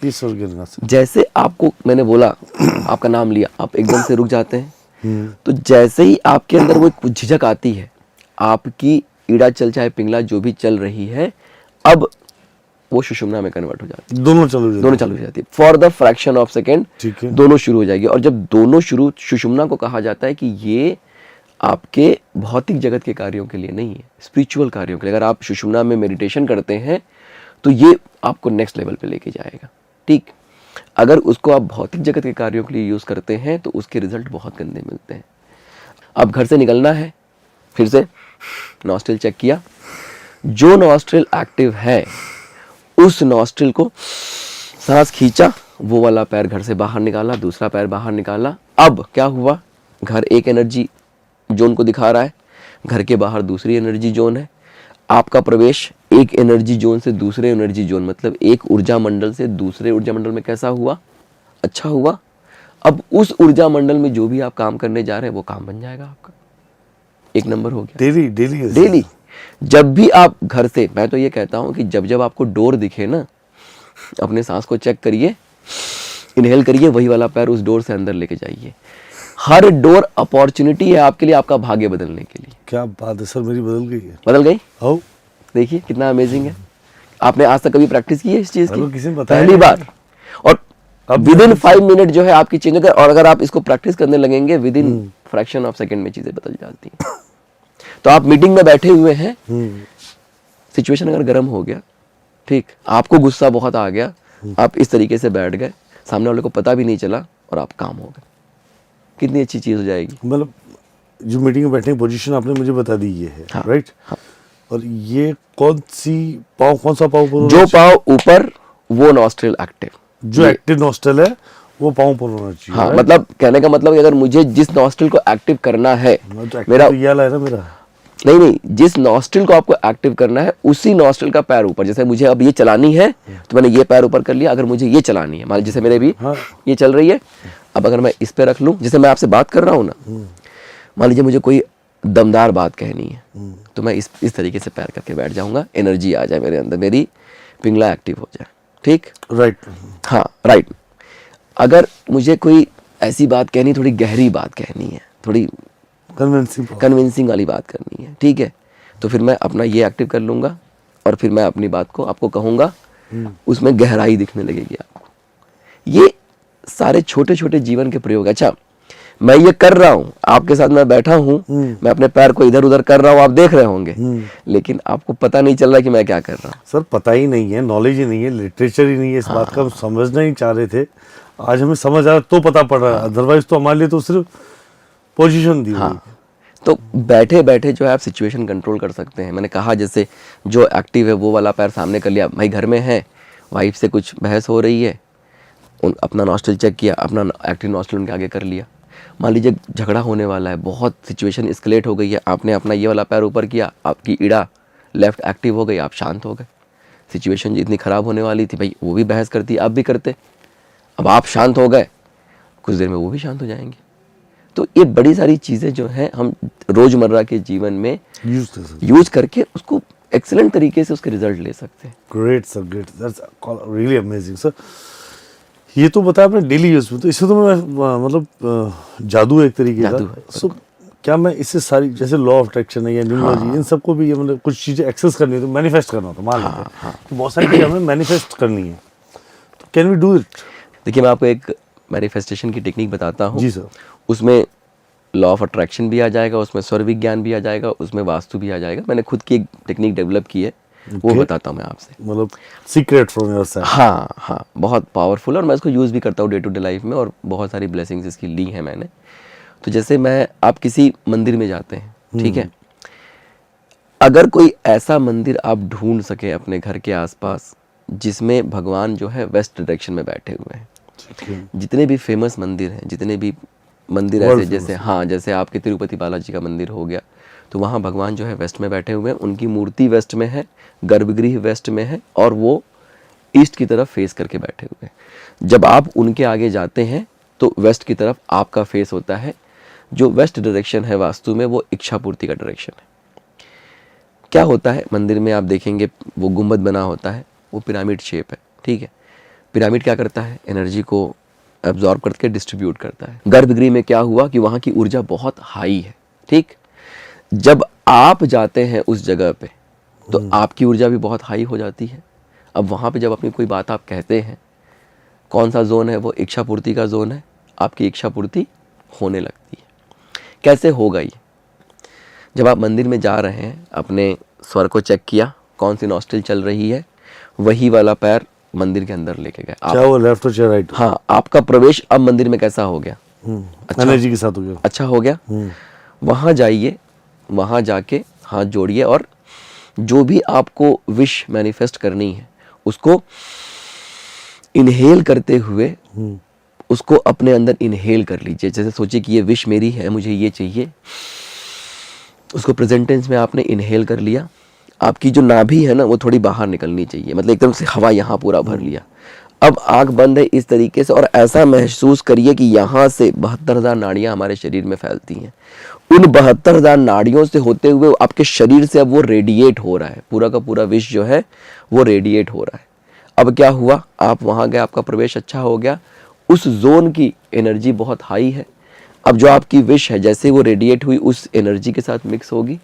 ये स्वर विज्ञान से जैसे आपको मैंने बोला, आपका नाम लिया, आप एकदम से रुक जाते हैं, तो जैसे ही आपके अंदर वो एक झिझक आती है, आपकी ईड़ा चल चाहे पिंगला जो भी चल रही है, अब वो सुषुम्ना में कन्वर्ट हो जाती है। दोनों चालू हो जाती है for the fraction of second, दोनों शुरू हो जाएगी। और जब दोनों शुरू, सुषुम्ना को कहा जाता है कि ये आपके भौतिक जगत के कार्यों के लिए नहीं है, स्पिरिचुअल कार्यों के लिए। अगर आप सुषुम्ना में मेडिटेशन करते हैं तो ये आपको नेक्स्ट लेवल पे लेके जाएगा। ठीक, अगर उसको आप भौतिक जगत के कार्यों के लिए यूज़ करते हैं तो उसके रिजल्ट बहुत गंदे मिलते हैं। अब घर से निकलना है, फिर से नॉस्ट्रिल चेक किया, जो नॉस्ट्रिल एक्टिव है उस नॉस्ट्रिल को सांस खींचा, वो वाला पैर घर से बाहर निकाला, दूसरा पैर बाहर निकाला। अब क्या हुआ, घर एक एनर्जी जोन को दिखा रहा है, घर के बाहर दूसरी एनर्जी जोन है। आपका प्रवेश एक एनर्जी जोन से दूसरे एनर्जी जोन, मतलब एक ऊर्जा मंडल से दूसरे ऊर्जा मंडल में कैसा हुआ, अच्छा हुआ। अब उस ऊर्जा मंडल में जो भी आप काम करने जा रहे हैं वो काम बन जाएगा आपका, एक नंबर हो गया। डेली डेली जब भी आप घर से, मैं तो ये कहता हूं कि जब जब आपको डोर दिखे ना, अपने सांस को चेक करिए, इनहेल करिए, वही वाला पैर उस डोर से अंदर लेके जाइए। हर डोर अपॉर्चुनिटी है आपके लिए, आपका भाग्य बदलने के लिए। क्या बात है सर, मेरी बदल गई है। बदल गई? आओ देखिए कितना अमेजिंग है। आपने आज तक कभी प्रैक्टिस की है इस चीज की? किसी ने बताया पहली नहीं। बार। और विद इन 5 मिनट जो है आपकी चेंज होगा। और अगर आप इसको प्रैक्टिस करने लगेंगे, with in fraction of second में चीजें बदल जाती हैं। तो आप मीटिंग में बैठे हुए हैं, सिचुएशन अगर गर्म हो गया, ठीक, आपको गुस्सा बहुत आ गया, आप इस तरीके से बैठ गए, सामने वाले को पता भी नहीं चला और आप काम हो गए, कितनी अच्छी चीज हो जाएगी। मतलब जो मीटिंग में बैठने की पोजीशन आपने मुझे बता दी ये है, हाँ, राइट? हाँ। और ये कौन सा पाँव पर जो पाँव ऊपर वो नॉस्ट्रिल एक्टिव, जो एक्टिव नॉस्ट्रल है वो पाँव पर होना चाहिए। हाँ, right? मतलब कहने का मतलब कि अगर मुझे जिस नॉस्ट्रिल को एक्टिव करना है, तो मेरा तो ये वाला है ना मेरा। नहीं, जिस नॉस्ट्रिल को आपको एक्टिव करना है उसी नॉस्ट्रिल का पैर ऊपर। जैसे मुझे अब ये चलानी है तो मैंने ये पैर ऊपर कर लिया। अगर मुझे ये चलानी है, मान लीजिए जैसे मेरे भी हाँ। ये चल रही है, अब अगर मैं इस पे रख लूं, जैसे मैं आपसे बात कर रहा हूं ना, मान लीजिए मुझे कोई दमदार बात कहनी है, तो मैं इस तरीके से पैर करके बैठ जाऊंगा, एनर्जी आ जाए मेरे अंदर, मेरी पिंगला एक्टिव हो जाए। ठीक, राइट। हाँ, राइट। अगर मुझे कोई ऐसी बात कहनी, थोड़ी गहरी बात कहनी है, थोड़ी कन्विंसिंग वाली बात करनी है, ठीक है, तो फिर मैं अपना ये एक्टिव कर लूंगा और फिर मैं अपनी बात को आपको कहूंगा, उसमें गहराई दिखने लगेगी आपको। ये सारे छोटे छोटे जीवन के प्रयोग। अच्छा, मैं ये कर रहा हूँ, आपके साथ मैं बैठा हूँ, मैं अपने पैर को इधर उधर कर रहा हूँ, आप देख रहे होंगे, लेकिन आपको पता नहीं चल रहा कि मैं क्या कर रहा हूँ। सर पता ही नहीं है, नॉलेज ही नहीं है, लिटरेचर ही नहीं है, इस बात का हम समझना ही चाह रहे थे। आज हमें समझ आ रहा तो पता पड़ रहा है, अदरवाइज तो हमारे लिए तो सिर्फ पोजीशन दी हुई। तो बैठे बैठे जो है आप सिचुएशन कंट्रोल कर सकते हैं। मैंने कहा जैसे जो एक्टिव है वो वाला पैर सामने कर लिया, भाई घर में है, वाइफ से कुछ बहस हो रही है, अपना नॉस्ट्रिल चेक किया, अपना एक्टिव नॉस्ट्रिल उनके आगे कर लिया। मान लीजिए झगड़ा होने वाला है, बहुत सिचुएशन एस्केलेट हो गई है, आपने अपना ये वाला पैर ऊपर किया, आपकी इड़ा लेफ्ट एक्टिव हो गई, आप शांत हो गए। सिचुएशन जितनी ख़राब होने वाली थी, भाई वो भी बहस करती, आप भी करते, अब आप शांत हो गए, कुछ देर में वो भी शांत हो जाएंगे। तो ये बड़ी सारी चीज़ें जो हैं हम रोज़मर्रा के जीवन में यूज करके उसको एक्सीलेंट तरीके से उसके रिजल्ट ले सकते हैं। Great sir, great, that's really amazing sir. ये तो बताया आपने डेली यूज में, तो इससे तो मैं मतलब जादू है एक तरीके का। सो क्या मैं इससे सारी, जैसे लॉ ऑफ अट्रैक्शन है या न्यूमरोलॉजी, इन सबको भी ये मतलब कुछ चीज़ें एक्सेस करनी है, तो मैनिफेस्ट करना होता, मान लेते हैं तो बहुत सारी चीज़ें हमें मैनिफेस्ट करनी है, तो कैन वी डू इट? देखिए, मैं आपको एक मैनिफेस्टेशन की टेक्निक बताता हूँ। जी सर। उसमें लॉ ऑफ अट्रैक्शन भी आ जाएगा, उसमें स्वर विज्ञान भी आ जाएगा, उसमें वास्तु भी आ जाएगा। मैंने खुद की एक टेक्निक डेवलप की है, वो बताता हूँ मैं आपसे। मतलब सीक्रेट फ्रॉम योर साइड। हाँ, बहुत पावरफुल, और मैं इसको यूज़ भी करता हूँ डे टू डे लाइफ में, और बहुत सारी ब्लेसिंग्स इसकी ली हैं मैंने। तो जैसे आप किसी मंदिर में जाते हैं, ठीक है, अगर कोई ऐसा मंदिर आप ढूंढ सके अपने घर के आसपास जिसमें भगवान जो है वेस्ट डायरेक्शन में बैठे हुए हैं, जितने भी फेमस मंदिर हैं, जितने भी मंदिर ऐसे, जैसे जैसे आपके तिरुपति बालाजी का मंदिर हो गया, तो वहाँ भगवान जो है वेस्ट में बैठे हुए हैं, उनकी मूर्ति वेस्ट में है, गर्भगृह वेस्ट में है, और वो ईस्ट की तरफ फेस करके बैठे हुए हैं। जब आप उनके आगे जाते हैं तो वेस्ट की तरफ आपका फेस होता है। जो वेस्ट डायरेक्शन है वास्तु में, वो इच्छा पूर्ति का डायरेक्शन है। क्या होता है मंदिर में, आप देखेंगे वो गुंबद बना होता है, वो पिरामिड शेप है, ठीक है। पिरामिड क्या करता है, एनर्जी को एब्जॉर्ब करके डिस्ट्रीब्यूट करता है। गर्भगृह में क्या हुआ कि वहाँ की ऊर्जा बहुत हाई है, ठीक। जब आप जाते हैं उस जगह पे तो आपकी ऊर्जा भी बहुत हाई हो जाती है। अब वहाँ पे जब अपनी कोई बात आप कहते हैं, कौन सा जोन है, वो इच्छा पूर्ति का जोन है, आपकी इच्छा पूर्ति होने लगती है। कैसे होगा ये? जब आप मंदिर में जा रहे हैं, अपने स्वर को चेक किया, कौन सी नॉस्ट्रिल चल रही है, वही वाला पैर मंदिर के अंदर लेके गए आप। चाहे वो लेफ्ट हो चाहे राइट हाँ, आपका प्रवेश अब मंदिर में कैसा हो गया? अच्छा, एनर्जी के साथ हो गया। अच्छा हो गया। वहां जाइए, वहां जाके हाथ जोड़िए और जो भी आपको विश मैनिफेस्ट करनी है उसको इनहेल करते हुए उसको अपने अंदर इनहेल कर लीजिए। जैसे सोचिए कि ये विश मेरी है, मुझे ये चाहिए, उसको प्रेजेंट टेंस में आपने इनहेल कर लिया। आपकी जो नाभि है ना वो थोड़ी बाहर निकलनी चाहिए, मतलब एकदम से हवा यहाँ पूरा भर लिया। अब आंख बंद है इस तरीके से और ऐसा महसूस करिए कि यहाँ से 72,000 नाड़ियाँ हमारे शरीर में फैलती हैं। उन 72,000 नाड़ियों से होते हुए आपके शरीर से अब वो रेडिएट हो रहा है, पूरा का पूरा विश जो है वो रेडिएट हो रहा है। अब क्या हुआ, आप वहाँ गए, आपका प्रवेश अच्छा हो गया, उस जोन की एनर्जी बहुत हाई है। अब जो आपकी विश है जैसे वो रेडिएट हुई उस एनर्जी के साथ मिक्स होगी,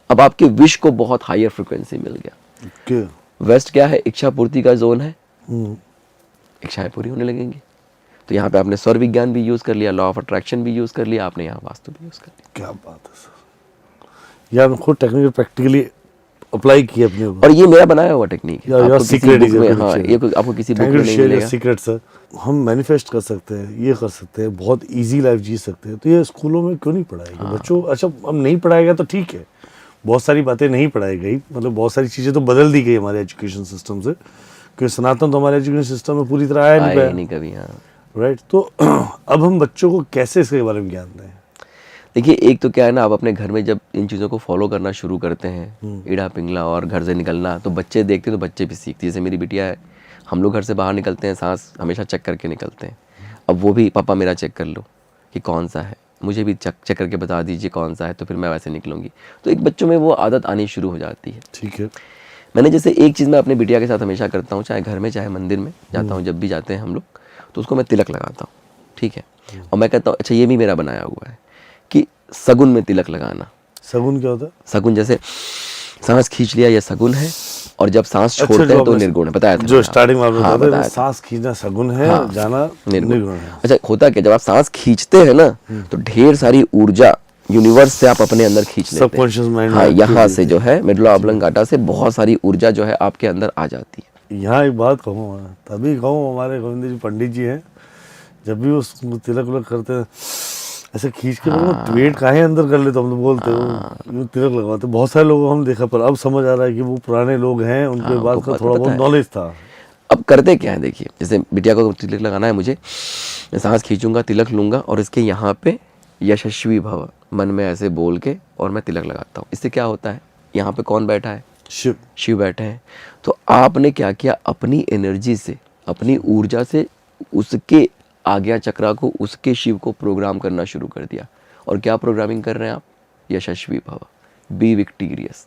अब आपके विश को बहुत हायर फ्रिक्वेंसी मिल गया। Okay. वेस्ट क्या है, इच्छा पूर्ति का जोन है, इच्छाएं पूरी होने लगेंगी। तो यहाँ पे आपने स्वर विज्ञान भी यूज कर लिया, लॉ ऑफ अट्रैक्शन भी यूज कर लिया, आपने यहाँ वास्तु भी यूज कर लिया। क्या बात है सर, यार खुद टेक्निकल प्रैक्टिकली अप्लाई किया अपने ऊपर। और ये मेरा बनाया हुआ टेक्निक है, यार आपको किसी सीक्रेट बुक में, हाँ, ये आपको किसी बुक में नहीं मिलेगा। सीक्रेट सर, हम मैनिफेस्ट कर सकते हैं, ये कर सकते हैं, बहुत इजी लाइफ जी सकते हैं। तो ये स्कूलों में क्यों नहीं पढ़ाएगा बच्चों? अच्छा अब नहीं पढ़ाएगा तो ठीक है, बहुत सारी बातें नहीं पढ़ाई गई, मतलब बहुत सारी चीज़ें तो बदल दी गई हमारे एजुकेशन सिस्टम से, क्योंकि सनातन तो हमारे एजुकेशन सिस्टम में पूरी तरह आया नहीं कभी। हाँ, राइट। तो अब हम बच्चों को कैसे इसके बारे में ज्ञान दें? देखिए, एक तो क्या है ना, आप अपने घर में जब इन चीज़ों को फॉलो करना शुरू करते हैं, ईड़ा पिंगला और घर से निकलना, तो बच्चे देखते हैं तो बच्चे भी सीखते हैं। जैसे मेरी बिटिया है, हम लोग घर से बाहर निकलते हैं, सांस हमेशा चेक करके निकलते हैं। अब वो भी, पापा मेरा चेक कर लो कि कौन सा है, मुझे भी चेक करके बता दीजिए कौन सा है, तो फिर मैं वैसे निकलूंगी। तो एक बच्चों में वो आदत आनी शुरू हो जाती है। ठीक है। मैंने जैसे एक चीज़ मैं अपनी बिटिया के साथ हमेशा करता हूँ, चाहे घर में चाहे मंदिर में जाता हूँ, जब भी जाते हैं हम लोग, तो उसको मैं तिलक लगाता हूँ, ठीक है। और मैं कहता हूँ, अच्छा ये भी मेरा बनाया हुआ है कि सगुन में तिलक लगाना। सगुन क्या होता है? सगुन जैसे सांस खींच लिया, ये सगुन है, और जब सांस छोड़ते हैं तो निर्गुण है। बताया था जो स्टार्टिंग में आपने हाँ, बताया था, सांस खींचना सगुन है, जाना निर्गुण है। अच्छा, होता क्या, जब आप सांस खींचते हैं ना तो ढेर सारी ऊर्जा यूनिवर्स से आप अपने अंदर खींच लेते हैं। सबकॉन्शियस माइंड, हाँ, यहाँ से जो है मेडुला ऑब्लंगाटा से बहुत सारी ऊर्जा जो है आपके अंदर आ जाती है। यहाँ एक बात कहूँ, तभी कहूँ, हमारे गोविंद जी पंडित जी हैं, जब भी वो तिलक विलक करते हैं ऐसे खींच के पेट काहे अंदर कर लेते, हम तो बोलते हो तिलक लगवाते। बहुत सारे लोग हम देखा, पर अब समझ आ रहा है कि वो पुराने लोग हैं, उनके बाद का थोड़ा बहुत नॉलेज था। अब करते क्या है, देखिए, जैसे बिटिया को तिलक लगाना है मुझे, मैं सांस खींचूंगा, तिलक लूंगा और इसके यहाँ पे यशस्वी भव मन में ऐसे बोल के और मैं तिलक लगाता हूँ। इससे क्या होता है, यहाँ पे कौन बैठा है, शिव बैठे हैं। तो आपने क्या किया, अपनी एनर्जी से, अपनी ऊर्जा से उसके आज्ञा चक्रा को, उसके शिव को प्रोग्राम करना शुरू कर दिया। और क्या प्रोग्रामिंग कर रहे हैं आप, यशस्वी भव, बी विक्टोरियस।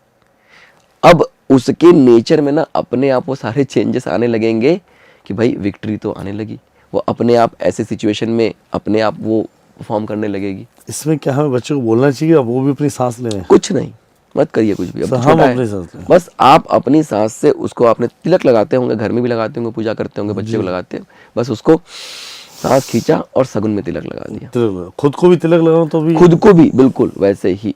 अब उसके नेचर में ना अपने आप वो सारे चेंजेस आने लगेंगे कि भाई विक्ट्री तो आने लगी, वो अपने आप ऐसे सिचुएशन में अपने आप वो परफॉर्म करने लगेगी। इसमें क्या हमें बच्चों को बोलना चाहिए, अब वो भी अपनी सांस लें? कुछ नहीं, मत करिए कुछ भी, अब हम छोटा अपनी है, सांस लें। बस आप अपनी सांस से उसको, आपने तिलक लगाते होंगे, घर में भी लगाते होंगे, पूजा करते होंगे, बच्चे को लगाते हैं, बस उसको सांस खींचा और सगुन में तिलक लगा दिया। खुद को भी तिलक लगाओ तो भी, खुद को भी बिल्कुल वैसे ही।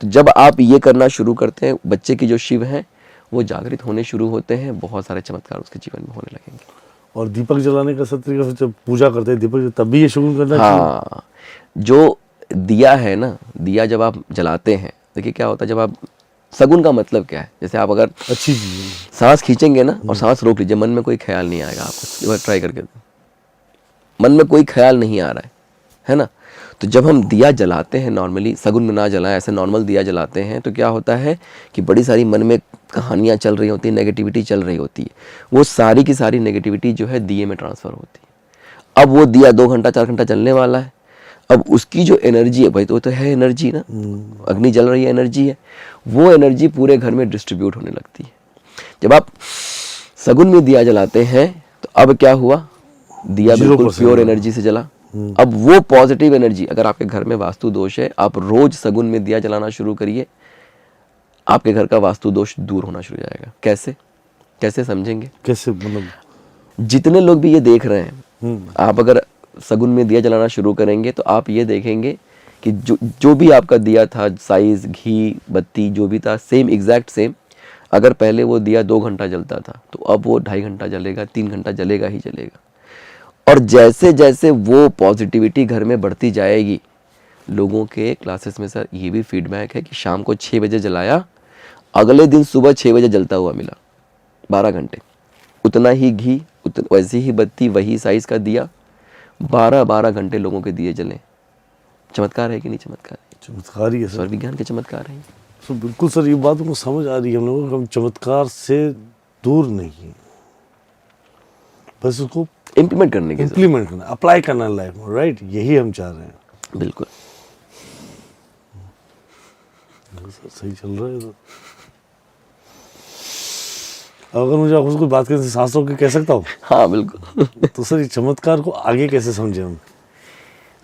तो जब आप ये करना शुरू करते हैं, बच्चे की जो शिव हैं वो जागृत होने शुरू होते हैं, बहुत सारे चमत्कार उसके जीवन में होने लगेंगे। और दीपक जलाने का सब तरीका, जब पूजा करते हैं दीपक, तब भी ये शुरू करना चाहिए। हाँ, जो दिया है ना, दिया जब आप जलाते हैं, देखिए क्या होता है, जब आप, सगुन का मतलब क्या है, जैसे आप अगर अच्छी चीज, सांस खींचेंगे ना और सांस रोक लीजिए, मन में कोई ख्याल नहीं आएगा आपको, एक बार ट्राई करके, मन में कोई ख्याल नहीं आ रहा है ना। तो जब हम दिया जलाते हैं, नॉर्मली सगुन में ना जलाएं, ऐसे नॉर्मल दिया जलाते हैं, तो क्या होता है कि बड़ी सारी मन में कहानियाँ चल रही होती हैं, नेगेटिविटी चल रही होती है, वो सारी की सारी नेगेटिविटी जो है दिए में ट्रांसफ़र होती है। अब वो दिया 2 घंटा 4 घंटा चलने वाला है, अब उसकी जो एनर्जी है भाई, तो है एनर्जी ना, अग्नि जल रही है, एनर्जी है, वो एनर्जी पूरे घर में डिस्ट्रीब्यूट होने लगती है। जब आप सगुन में दिया जलाते हैं तो अब क्या हुआ, दिया बिल्कुल प्योर एनर्जी से जला। अब वो पॉजिटिव एनर्जी, अगर आपके घर में वास्तु दोष है, आप रोज सगुन में दिया जलाना शुरू करिए, आपके घर का वास्तु दोष दूर होना शुरू हो जाएगा। कैसे कैसे समझेंगे, कैसे, मतलब जितने लोग भी ये देख रहे हैं, आप अगर सगुन में दिया जलाना शुरू करेंगे तो आप ये देखेंगे कि जो भी आपका दिया था, साइज, घी, बत्ती जो भी था, सेम एग्जैक्ट सेम अगर पहले वो दिया 2 घंटा जलता था तो अब वो 2.5 घंटा जलेगा, 3 घंटा जलेगा ही जलेगा। और जैसे जैसे वो पॉजिटिविटी घर में बढ़ती जाएगी, लोगों के क्लासेस में सर ये भी फीडबैक है कि शाम को 6 बजे जलाया, अगले दिन सुबह 6 बजे जलता हुआ मिला, 12 घंटे। उतना ही घी, वैसी ही बत्ती, वही साइज का दिया, 12-12 घंटे लोगों के दिए जले। चमत्कार है कि नहीं चमत्कार है? चमत्कार ही है स्वर सर। विज्ञान के चमत्कार है। तो बिल्कुल सर, ये बात हमको समझ आ रही है हम लोगों को, हम चमत्कार से दूर नहीं है, बस उसको इम्प्लीमेंट करने की इम्प्लीमेंट करना, अप्लाई करना लाइफ में, राइट, यही हम चाह रहे हैं। जरूरत। बिल्कुल सर सही चल रहा है तो। अगर मुझे आपको कोई बात करनी सांस रोक के कह सकता हूँ हाँ बिल्कुल। तो सर ये चमत्कार को आगे कैसे समझे हम?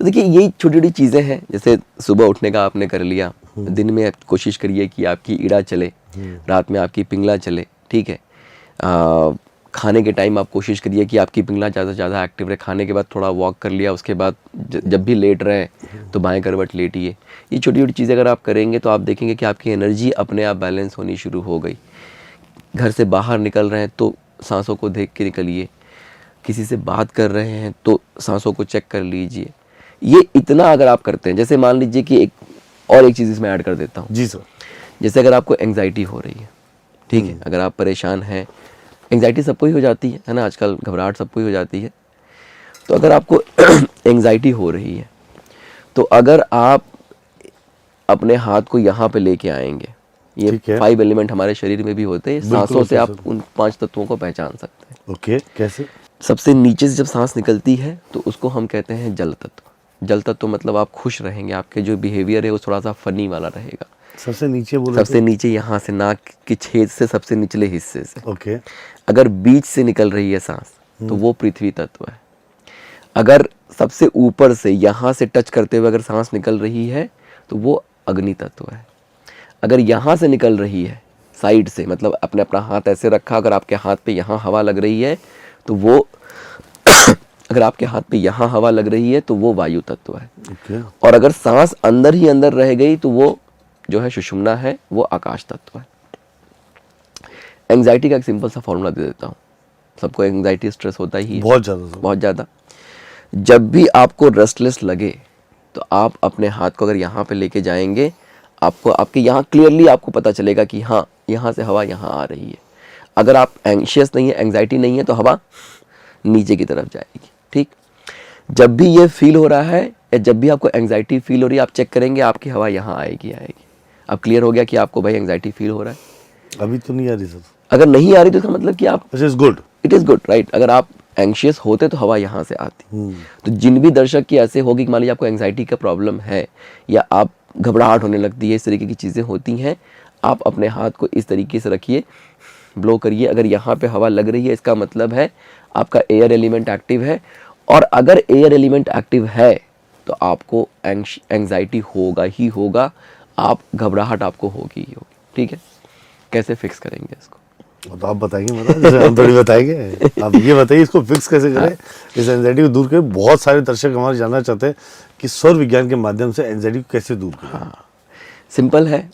तो देखिए यही छोटी छोटी चीज़ें हैं, जैसे सुबह उठने का आपने कर लिया, दिन में कोशिश करिए कि आपकी इड़ा चले, रात में आपकी पिंगला चले, ठीक है। खाने के टाइम आप कोशिश करिए कि आपकी पिंगला ज़्यादा से ज़्यादा एक्टिव रहे। खाने के बाद थोड़ा वॉक कर लिया, उसके बाद जब भी लेट रहे तो बाएं करवट लेटिए। ये छोटी छोटी चीज़ें अगर आप करेंगे तो आप देखेंगे कि आपकी एनर्जी अपने आप बैलेंस होनी शुरू हो गई। घर से बाहर निकल रहे हैं तो सांसों को देख के निकलिए, किसी से बात कर रहे हैं तो सांसों को चेक कर लीजिए। ये इतना अगर आप करते हैं, जैसे मान लीजिए कि एक चीज़ इसमें ऐड कर देता हूँ। जी सर। जैसे अगर आपको एंग्जाइटी हो रही है, ठीक है, अगर आप परेशान हैं, एंग्जाइटी सबको ही हो जाती है ना, आजकल घबराहट सबको ही हो जाती है। तो अगर आपको एंग्जाइटी हो रही है तो अगर आप अपने हाथ को यहाँ पे लेके आएंगे, ये 5 एलिमेंट हमारे शरीर में भी होते हैं, सांसों से आप उन 5 तत्वों को पहचान सकते हैं। ओके, कैसे? सबसे नीचे से जब सांस निकलती है तो उसको हम कहते हैं जल तत्व। जल तत्व मतलब आप खुश रहेंगे, आपके जो बिहेवियर है वो थोड़ा सा फनी वाला रहेगा। सबसे नीचे बोले? सबसे नीचे यहाँ से, नाक के छेद से सबसे निचले हिस्से से। ओके। अगर बीच से निकल रही है सांस तो वो पृथ्वी तत्व है। अगर सबसे ऊपर से यहाँ से टच करते हुए अगर सांस निकल रही है तो वो अग्नि तत्व है। अगर यहाँ से निकल रही है साइड से, मतलब आपने अपना हाथ ऐसे रखा, अगर आपके हाथ पे यहाँ हवा लग रही है तो वो अगर आपके हाथ पे यहाँ हवा लग रही है तो वो वायु तत्व है। ओके। और अगर सांस अंदर ही अंदर रह गई तो वो जो है सुषुम्ना है, वो आकाश तत्व है। एंग्जाइटी का एक सिंपल सा फॉर्मूला दे देता हूँ। सबको एंग्जाइटी स्ट्रेस होता ही है, बहुत ज़्यादा, बहुत ज़्यादा। जब भी आपको रेस्टलेस लगे तो आप अपने हाथ को अगर यहाँ पे लेके जाएंगे, आपको आपके यहाँ क्लियरली आपको पता चलेगा कि हाँ यहाँ से हवा यहाँ आ रही है। अगर आप एंग्शियस नहीं है, एंग्जाइटी नहीं है, तो हवा नीचे की तरफ जाएगी, ठीक। जब भी ये फील हो रहा है या जब भी आपको एंग्जाइटी फील हो रही है, आप चेक करेंगे आपकी हवा यहाँ आएगी। अब क्लियर हो गया कि आपको भाई एंग्जाइटी फील हो रहा है। अभी तो नहीं आ रही सर। अगर नहीं आ रही तो इसका मतलब कि आप, it is good, it is good, right. अगर आप एंग्शियस होते तो हवा यहाँ से आती। तो जिन भी दर्शक की ऐसे होगी कि मान लीजिए आपको एंग्जाइटी का प्रॉब्लम है या आप घबराहट होने लगती है, इस तरीके की चीज़ें होती हैं, आप अपने हाथ को इस तरीके से रखिए, ब्लो करिए। अगर यहाँ पे हवा लग रही है इसका मतलब है आपका एयर एलिमेंट एक्टिव है। और अगर एयर एलिमेंट एक्टिव है तो आपको एंग्जाइटी होगा ही होगा, आप घबराहट आपको होगी ही होगी, ठीक है। कैसे फिक्स करेंगे इसको? तो आप बताएंगे, मतलब जैसे हम थोड़ी बताएंगे। आप ये बताइए इसको फिक्स कैसे करें, इस एंजाइटी को दूर करें। बहुत सारे दर्शक हमारे जानना चाहते हैं कि स्वर विज्ञान के माध्यम से एंजाइटी को कैसे दूर करें। हाँ, सिंपल है।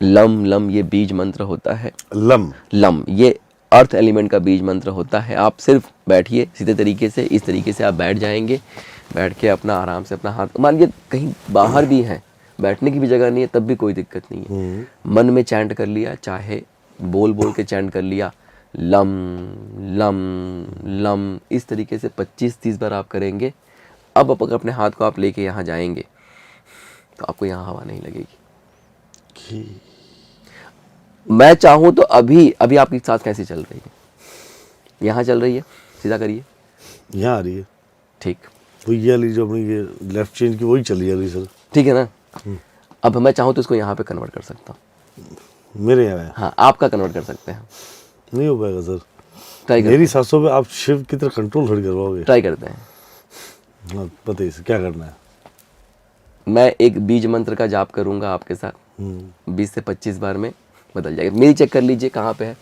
लम लम ये बीज मंत्र होता है। लम लम ये अर्थ एलिमेंट का बीज मंत्र होता है। आप सिर्फ बैठिए सीधे तरीके से, इस तरीके से आप बैठ जाएंगे। बैठ के अपना आराम से अपना हाथ, मान लीजिए कहीं बाहर भी हैं, बैठने की भी जगह नहीं है, तब भी कोई दिक्कत नहीं है। मन में चैंट कर लिया, चाहे बोल बोल के चैंट कर लिया, लम लम लम, इस तरीके से 25-30 बार आप करेंगे। अब अगर अपने हाथ को आप लेके यहाँ जाएंगे तो आपको यहाँ हवा नहीं लगेगी। मैं चाहूँ तो अभी आपकी सांस कैसी चल रही है? यहाँ चल रही है, सीधा करिए, यहाँ आ रही है, ठीक। वो ये वाली जो अपनी ये लेफ्ट चेंज की वही चली जा रही सर, ठीक है ना। अब मैं चाहूँ तो इसको यहाँ पे कन्वर्ट कर सकता हूँ। मेरे यहाँ है। हाँ, आपका कन्वर्ट कर सकते हैं। नहीं हो पाएगा सर। ट्राई मेरी सांसों पे आप शिव की तरह कंट्रोल थोड़ी करवाओगे। ट्राई करते हैं। हाँ, बताइए क्या करना है। मैं एक बीज मंत्र का जाप करूंगा आपके साथ, 20 से 25 बार में बदल जाएगा। मेरी चेक कर लीजिए कहाँ पे है,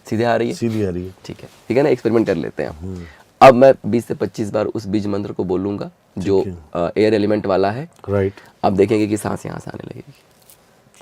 सीधे आ रही है, सीधी आ रही है, ठीक है ना। एक्सपेरिमेंट कर लेते हैं। अब मैं 20 से 25 बार उस बीज मंत्र को बोलूंगा जो एयर एलिमेंट वाला है, राइट। आप देखेंगे कि सांस यहाँ से आने लगेगी।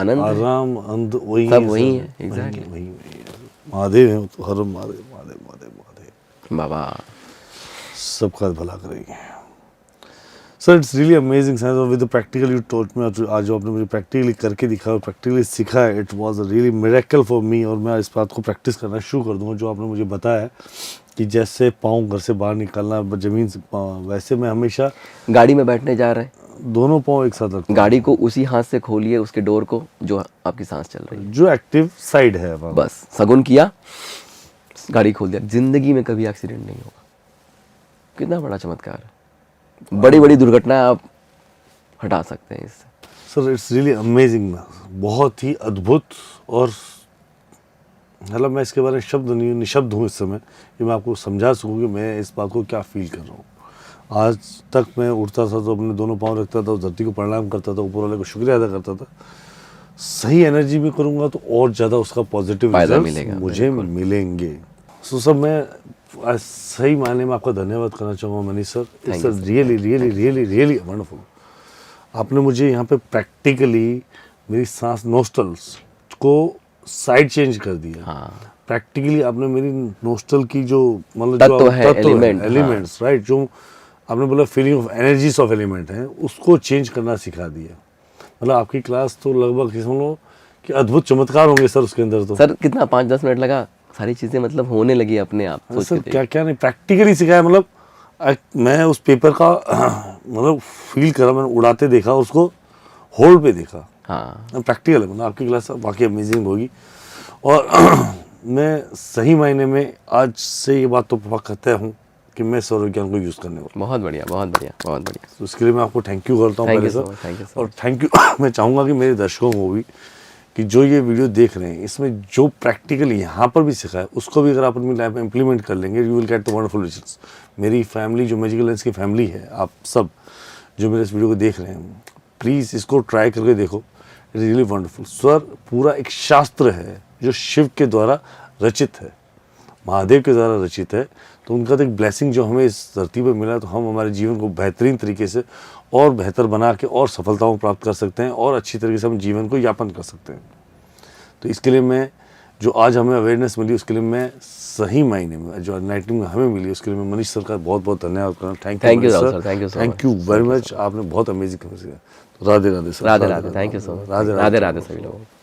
आनंद है। आराम, आनंद वही सब है वही सर, है, exactly। वही है। महादेव है तो हर महादेव महादेव महादेव महादेव बाबा सबका भला करेंगे। Sir it's really amazing sir, with the practical you told me, आज जो आपने मुझे प्रैक्टिकली करके दिखाया, प्रैक्टिकली सिखाया, it was a really miracle for me. और मैं इस बात को प्रैक्टिस करना शुरू कर दूंगा जो आपने मुझे बताया कि जैसे पाँव घर से बाहर निकलना जमीन से, वैसे मैं हमेशा गाड़ी में बैठने जा रहे हैं, दोनों पाँव एक साथ रखता हूं। गाड़ी को उसी हाथ से खोलिए, उसके डोर को, जो आपकी सांस चल रही है, जो एक्टिव साइड है वहाँ। बस सगुन किया, गाड़ी खोल दिया, जिंदगी में कभी एक्सीडेंट नहीं होगा। कितना बड़ा चमत्कार है, बड़ी बड़ी दुर्घटनाएं आप हटा सकते हैं इससे। सर इट्स रियली अमेजिंग, बहुत ही अद्भुत। और मतलब मैं इसके बारे में शब्द नहीं, निशब्द हूँ इस समय कि मैं आपको समझा सकूँ कि मैं इस बात को क्या फील कर रहा हूँ। आज तक मैं उठता था तो अपने दोनों पाँव रखता था, उस धरती को प्रणाम करता था, ऊपर वाले को शुक्रिया अदा करता था। सही एनर्जी में करूँगा तो और ज़्यादा उसका पॉजिटिव फायदा रिजल्ट्स मिलेगा, मुझे मिलेंगे। सो सर मैं आज सही मायने में आपका धन्यवाद करना चाहूँगा Manish sir. It's really really really really wonderful. आपने मुझे यहाँ पे प्रैक्टिकली मेरी सांस नोस्टल्स को साइड चेंज कर दिया। हाँ, प्रैक्टिकली आपने मेरी नोस्टल की जो मतलब तत्व है, एलिमेंट, एलिमेंट्स राइट, जो आपने बोला feeling of energies of element है, उसको चेंज करना सिखा दिया। मतलब आपकी क्लास तो लगभग समझ लो कि अद्भुत चमत्कार होंगे सर उसके अंदर। तो सर कितना 5-10 मिनट लगा, सारी चीजें मतलब होने लगी अपने आप। सोच सर के क्या क्या नहीं प्रैक्टिकली सिखाया। मतलब मैं उस पेपर का मतलब फील करा, मैंने उड़ाते देखा, उसको होल्ड पे देखा। हाँ, प्रैक्टिकल है, मतलब आपकी क्लास वाकई अमेजिंग होगी। और मैं सही मायने में आज से ये बात तो पक्का कहता हूँ कि मैं सौर विज्ञान को यूज़ करने वाला बहुत बढ़िया, बहुत बढ़िया, बहुत बढ़िया। हूँ। तो इसके लिए मैं आपको थैंक यू करता हूँ Thank पहले you so sir. much, thank you so और थैंक यू मैं चाहूँगा कि मेरे दर्शकों को भी कि जो ये वीडियो देख रहे हैं, इसमें जो प्रैक्टिकली यहाँ पर भी सिखाया है उसको भी अगर आप अपनी लाइफ में इम्प्लीमेंट कर लेंगे, you will get the wonderful results. मेरी फैमिली जो मैजिकल लेंस की फैमिली है, आप सब जो मेरे इस वीडियो को देख रहे हैं, प्लीज़ इसको ट्राई करके देखो, इट रियली वंडरफुल। सर पूरा एक शास्त्र है जो शिव के द्वारा रचित है, महादेव के द्वारा रचित है। तो उनका तो एक ब्लेसिंग जो हमें इस धरती पर मिला, तो हम हमारे जीवन को बेहतरीन तरीके से और बेहतर बना के और सफलताओं प्राप्त कर सकते हैं और अच्छी तरीके से हम जीवन को यापन कर सकते हैं। तो इसके लिए मैं जो आज हमें अवेयरनेस मिली उसके लिए मैं सही मायने में जो एनलाइटनिंग हमें मिली उसके लिए मैं मनीष सर का बहुत बहुत धन्यवाद करना। Thank you sir, thank you so thank you very much. आपने बहुत amazing. Radhe Radhe sir, Radhe Radhe, thank you so much, Radhe Radhe सभी लोगों को।